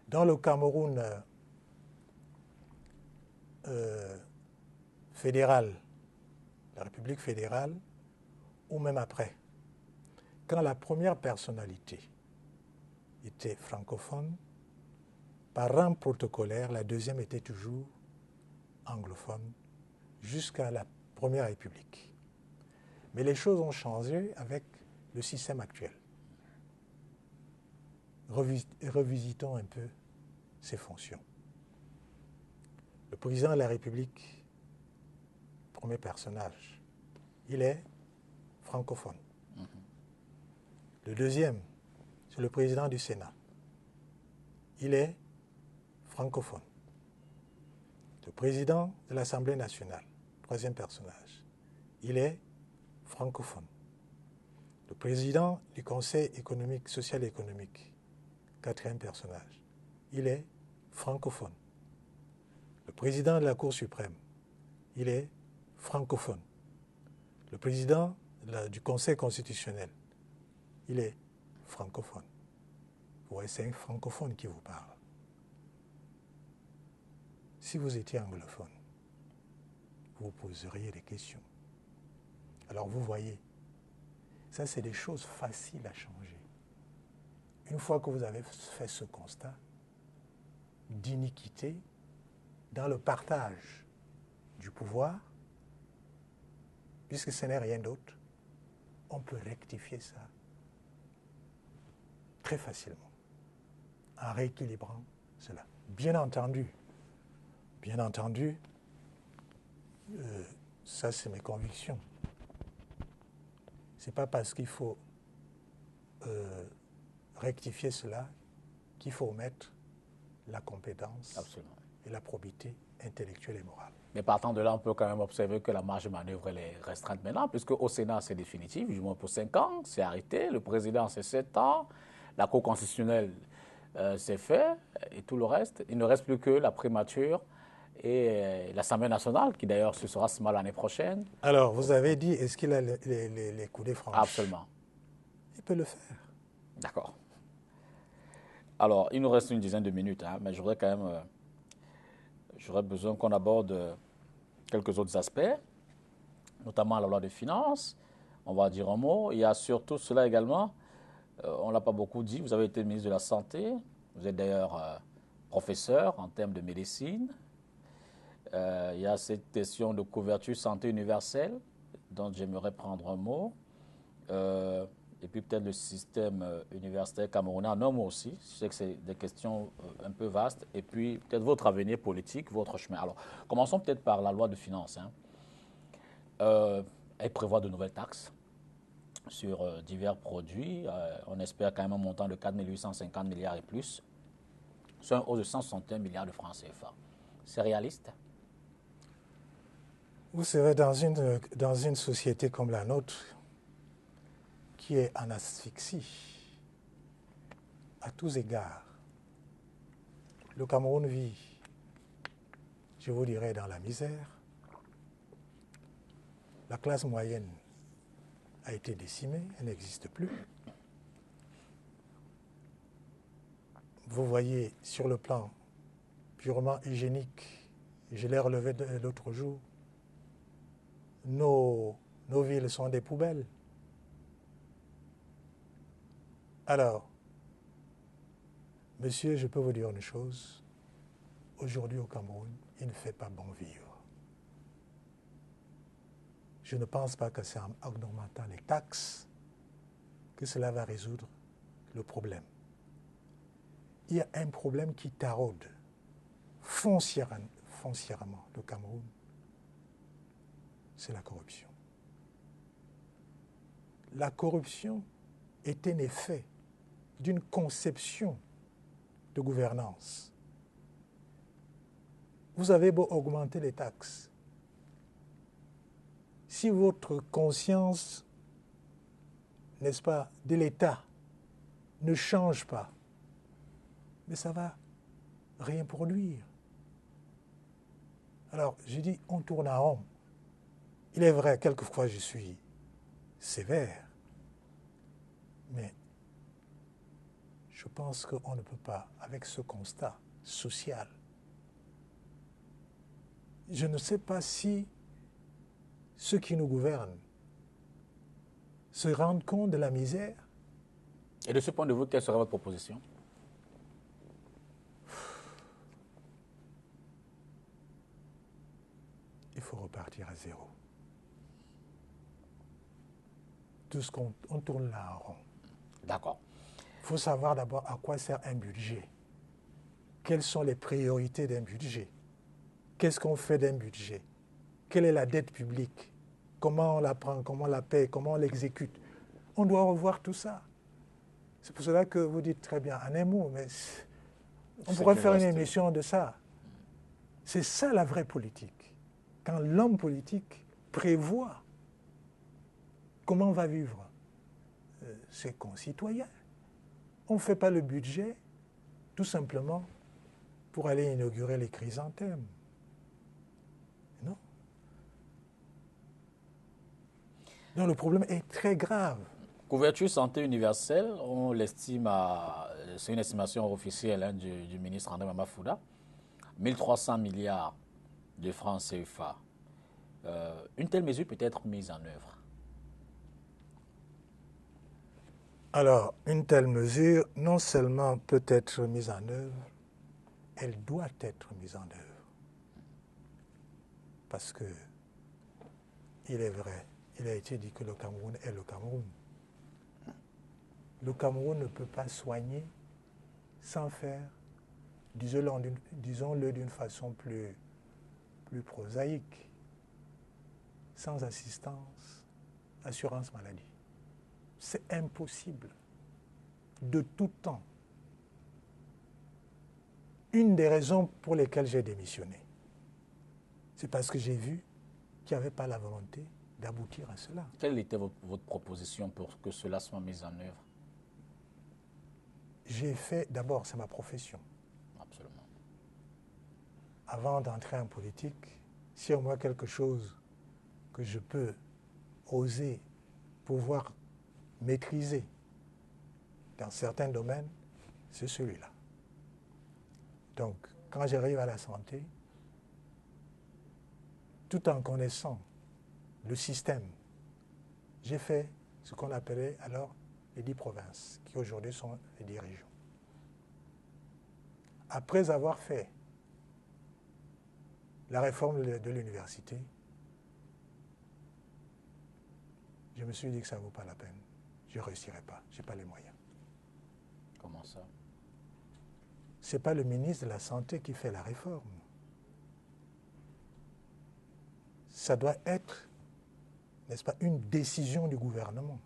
dans le Cameroun fédéral, la République fédérale, ou même après, quand la première personnalité était francophone, par rang protocolaire, la deuxième était toujours anglophone jusqu'à la Première République. Mais les choses ont changé avec le système actuel. Revisitons un peu ses fonctions. Le président de la République, premier personnage, il est francophone. Le deuxième, c'est le président du Sénat. Il est francophone. Le président de l'Assemblée nationale, troisième personnage, il est francophone. Le président du Conseil économique, social et économique, quatrième personnage, il est francophone. Le président de la Cour suprême, il est francophone. Le président du Conseil constitutionnel, il est francophone. Vous voyez, c'est un francophone qui vous parle. Si vous étiez anglophone, vous poseriez des questions. Alors vous voyez, ça c'est des choses faciles à changer. Une fois que vous avez fait ce constat d'iniquité dans le partage du pouvoir, puisque ce n'est rien d'autre, on peut rectifier ça très facilement en rééquilibrant cela. Bien entendu, ça c'est mes convictions. Ce n'est pas parce qu'il faut rectifier cela qu'il faut omettre la compétence Absolument. et la probité intellectuelle et morale. Mais partant de là, on peut quand même observer que la marge de manœuvre elle est restreinte maintenant, puisque au Sénat, c'est définitif, du moins pour 5 ans, c'est arrêté. Le président, c'est 7 ans. La Cour constitutionnelle, c'est fait. Et tout le reste, il ne reste plus que la primature et l'Assemblée nationale, qui d'ailleurs ce sera seulement l'année prochaine. Alors, vous avez dit, est-ce qu'il a les coudées franches? Absolument. Il peut le faire. D'accord. Alors, il nous reste une dizaine de minutes, hein, mais j'aurais quand même... j'aurais besoin qu'on aborde quelques autres aspects, notamment la loi de finances. On va dire un mot. Il y a surtout cela également, on ne l'a pas beaucoup dit, vous avez été ministre de la Santé, vous êtes d'ailleurs professeur en termes de médecine. Il y a cette question de couverture santé universelle, dont j'aimerais prendre un mot. Et puis peut-être le système universitaire camerounais en un mot aussi. Je sais que c'est des questions un peu vastes. Et puis peut-être votre avenir politique, votre chemin. Alors, commençons peut-être par la loi de finances. Elle prévoit de nouvelles taxes sur divers produits. On espère quand même un montant de 4 850 milliards et plus, soit une hausse de 161 milliards de francs CFA. C'est réaliste? Vous savez, dans une société comme la nôtre, qui est en asphyxie à tous égards, le Cameroun vit, je vous dirais, dans la misère. La classe moyenne a été décimée, elle n'existe plus. Vous voyez, sur le plan purement hygiénique, je l'ai relevé l'autre jour, nos villes sont des poubelles. Alors, monsieur, je peux vous dire une chose. Aujourd'hui au Cameroun, il ne fait pas bon vivre. Je ne pense pas que c'est en augmentant les taxes que cela va résoudre le problème. Il y a un problème qui taraude foncièrement le Cameroun, c'est la corruption. La corruption est un effet d'une conception de gouvernance. Vous avez beau augmenter les taxes, si votre conscience, n'est-ce pas, de l'État ne change pas, mais ça ne va rien produire. Alors, je dis, on tourne en rond. Il est vrai, quelquefois je suis sévère, mais je pense qu'on ne peut pas, avec ce constat social, je ne sais pas si ceux qui nous gouvernent se rendent compte de la misère. Et de ce point de vue, quelle serait votre proposition? il faut repartir à zéro. Tout ce qu'on tourne là en rond. D'accord. Il faut savoir d'abord à quoi sert un budget. Quelles sont les priorités d'un budget? Qu'est-ce qu'on fait d'un budget? Quelle est la dette publique? Comment on la prend? Comment on la paie? Comment on l'exécute? On doit revoir tout ça. C'est pour cela que vous dites très bien, en un mot, mais on pourrait faire une émission de ça. C'est ça la vraie politique. Quand l'homme politique prévoit comment va vivre ses concitoyens. On ne fait pas le budget tout simplement pour aller inaugurer les chrysanthèmes. Non. Donc le problème est très grave. Couverture santé universelle, on l'estime à, c'est une estimation officielle du ministre André Mamafouda, 1300 milliards de francs CFA. Une telle mesure peut être mise en œuvre? Alors, une telle mesure, non seulement peut être mise en œuvre, elle doit être mise en œuvre. Parce que, il est vrai, il a été dit que le Cameroun est le Cameroun. Le Cameroun ne peut pas soigner sans faire, disons-le d'une façon plus prosaïque, sans assistance, assurance maladie. C'est impossible, de tout temps. Une des raisons pour lesquelles j'ai démissionné, c'est parce que j'ai vu qu'il n'y avait pas la volonté d'aboutir à cela. Quelle était votre proposition pour que cela soit mis en œuvre? J'ai fait, d'abord, c'est ma profession. Absolument. Avant d'entrer en politique, si on voit quelque chose que je peux oser pouvoir maîtriser dans certains domaines, c'est celui-là. Donc, quand j'arrive à la santé, tout en connaissant le système, j'ai fait ce qu'on appelait alors les 10 provinces, qui aujourd'hui sont les 10 régions. Après avoir fait la réforme de l'université, je me suis dit que ça ne vaut pas la peine. Je ne réussirai pas, je n'ai pas les moyens. Comment ça? Ce n'est pas le ministre de la Santé qui fait la réforme. Ça doit être, n'est-ce pas, une décision du gouvernement.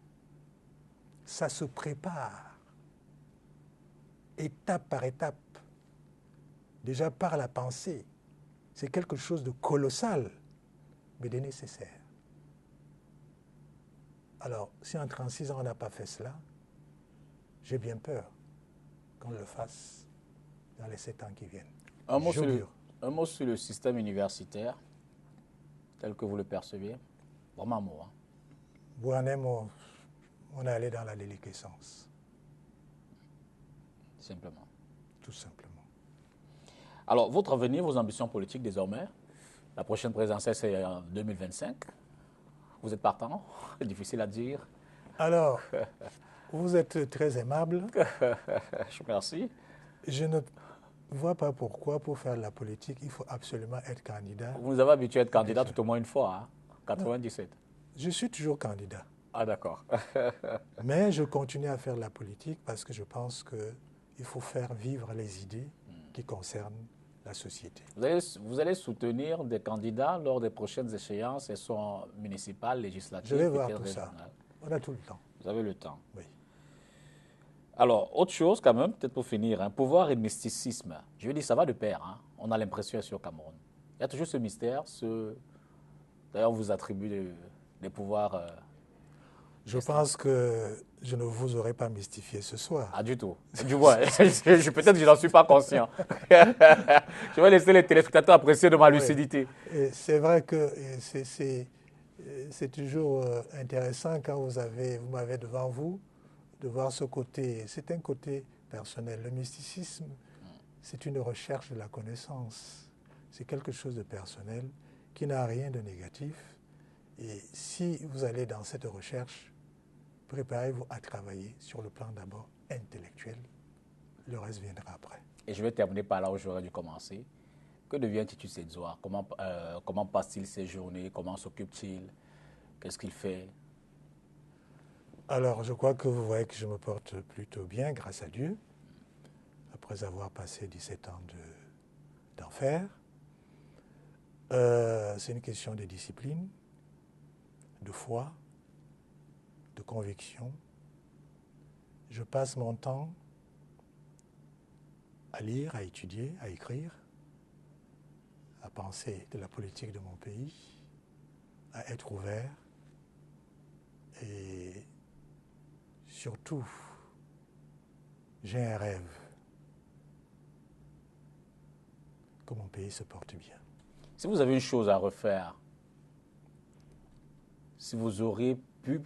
Ça se prépare, étape par étape, déjà par la pensée. C'est quelque chose de colossal, mais de nécessaire. Alors, si en 36 ans on n'a pas fait cela, j'ai bien peur qu'on le fasse dans les 7 ans qui viennent. Un mot sur le système universitaire, tel que vous le percevez. Vraiment un mot. Hein. Bon, on est allé dans la déliquescence. Simplement. Tout simplement. Alors, votre avenir, vos ambitions politiques désormais, la prochaine présidentielle, c'est en 2025. Vous êtes partant? Difficile à dire. Alors, vous êtes très aimable. Je vous remercie. Je ne vois pas pourquoi, pour faire de la politique, il faut absolument être candidat. Vous nous avez habitué à être candidat tout au moins une fois, hein? 97. Je suis toujours candidat. Ah, d'accord. Mais je continue à faire de la politique parce que je pense qu'il faut faire vivre les idées qui concernent la société. Vous allez soutenir des candidats lors des prochaines échéances, elles sont municipales, législatives, Je vais voir peut-être tout ça. régionales. On a tout le temps. Vous avez le temps. Oui. Alors, autre chose quand même, peut-être pour finir, hein, pouvoir et mysticisme. Je veux dire, ça va de pair. Hein. On a l'impression sur Cameroun. Il y a toujours ce mystère, d'ailleurs, on vous attribue des pouvoirs. Je pense que je ne vous aurais pas mystifié ce soir. Ah, du tout. Du moins, peut-être que je n'en suis pas conscient. Je vais laisser les téléspectateurs apprécier de ma lucidité. Oui. C'est vrai que c'est toujours intéressant quand vous m'avez devant vous, de voir ce côté. C'est un côté personnel. Le mysticisme, c'est une recherche de la connaissance. C'est quelque chose de personnel qui n'a rien de négatif. Et si vous allez dans cette recherche, préparez-vous à travailler sur le plan d'abord intellectuel. Le reste viendra après. Et je vais terminer par là où j'aurais dû commencer. Que devient Titus Edzoa? Comment passe-t-il ses journées? Comment s'occupe-t-il? Qu'est-ce qu'il fait? Alors, je crois que vous voyez que je me porte plutôt bien, grâce à Dieu, après avoir passé 17 ans d'enfer. C'est une question de discipline, de foi, de conviction. Je passe mon temps à lire, à étudier, à écrire, à penser de la politique de mon pays, à être ouvert et surtout, j'ai un rêve que mon pays se porte bien. Si vous avez une chose à refaire, si vous auriez pu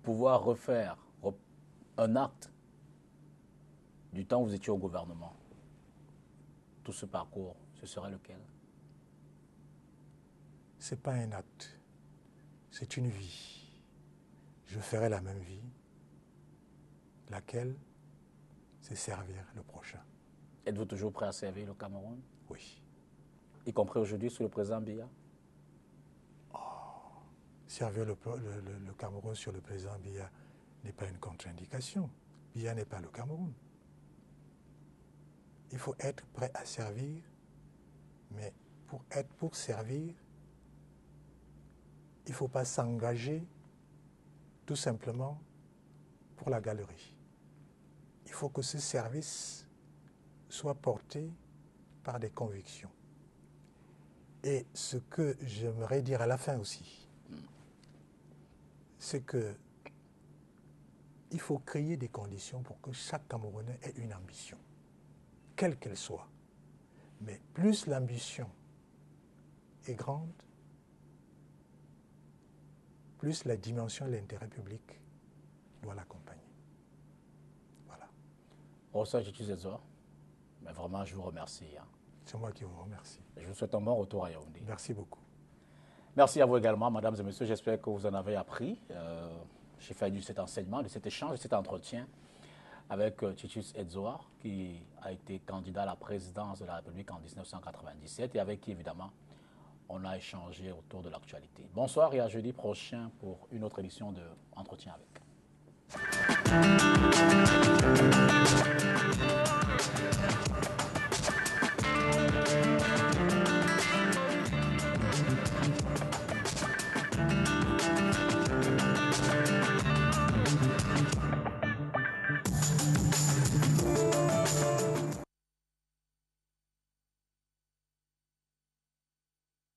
pouvoir refaire un acte du temps où vous étiez au gouvernement, tout ce parcours, ce serait lequel? Ce n'est pas un acte, c'est une vie. Je ferai la même vie, laquelle, c'est servir le prochain. Êtes-vous toujours prêt à servir le Cameroun? Oui. Y compris aujourd'hui sous le président Biya? Servir le Cameroun sur le président Biya n'est pas une contre-indication. Biya n'est pas le Cameroun. Il faut être prêt à servir, mais pour servir, il ne faut pas s'engager tout simplement pour la galerie. Il faut que ce service soit porté par des convictions. Et ce que j'aimerais dire à la fin aussi, c'est que il faut créer des conditions pour que chaque Camerounais ait une ambition, quelle qu'elle soit. Mais plus l'ambition est grande, plus la dimension de l'intérêt public doit l'accompagner. Voilà. Professeur Titus Edzoa, mais vraiment, je vous remercie. C'est moi qui vous remercie. Je vous souhaite un bon retour à Yaoundé. Merci beaucoup. Merci à vous également, mesdames et messieurs. J'espère que vous en avez appris. J'ai fait de cet enseignement, de cet échange, de cet entretien avec Titus Edzoa, qui a été candidat à la présidence de la République en 1997 et avec qui, évidemment, on a échangé autour de l'actualité. Bonsoir et à jeudi prochain pour une autre édition de Entretien avec.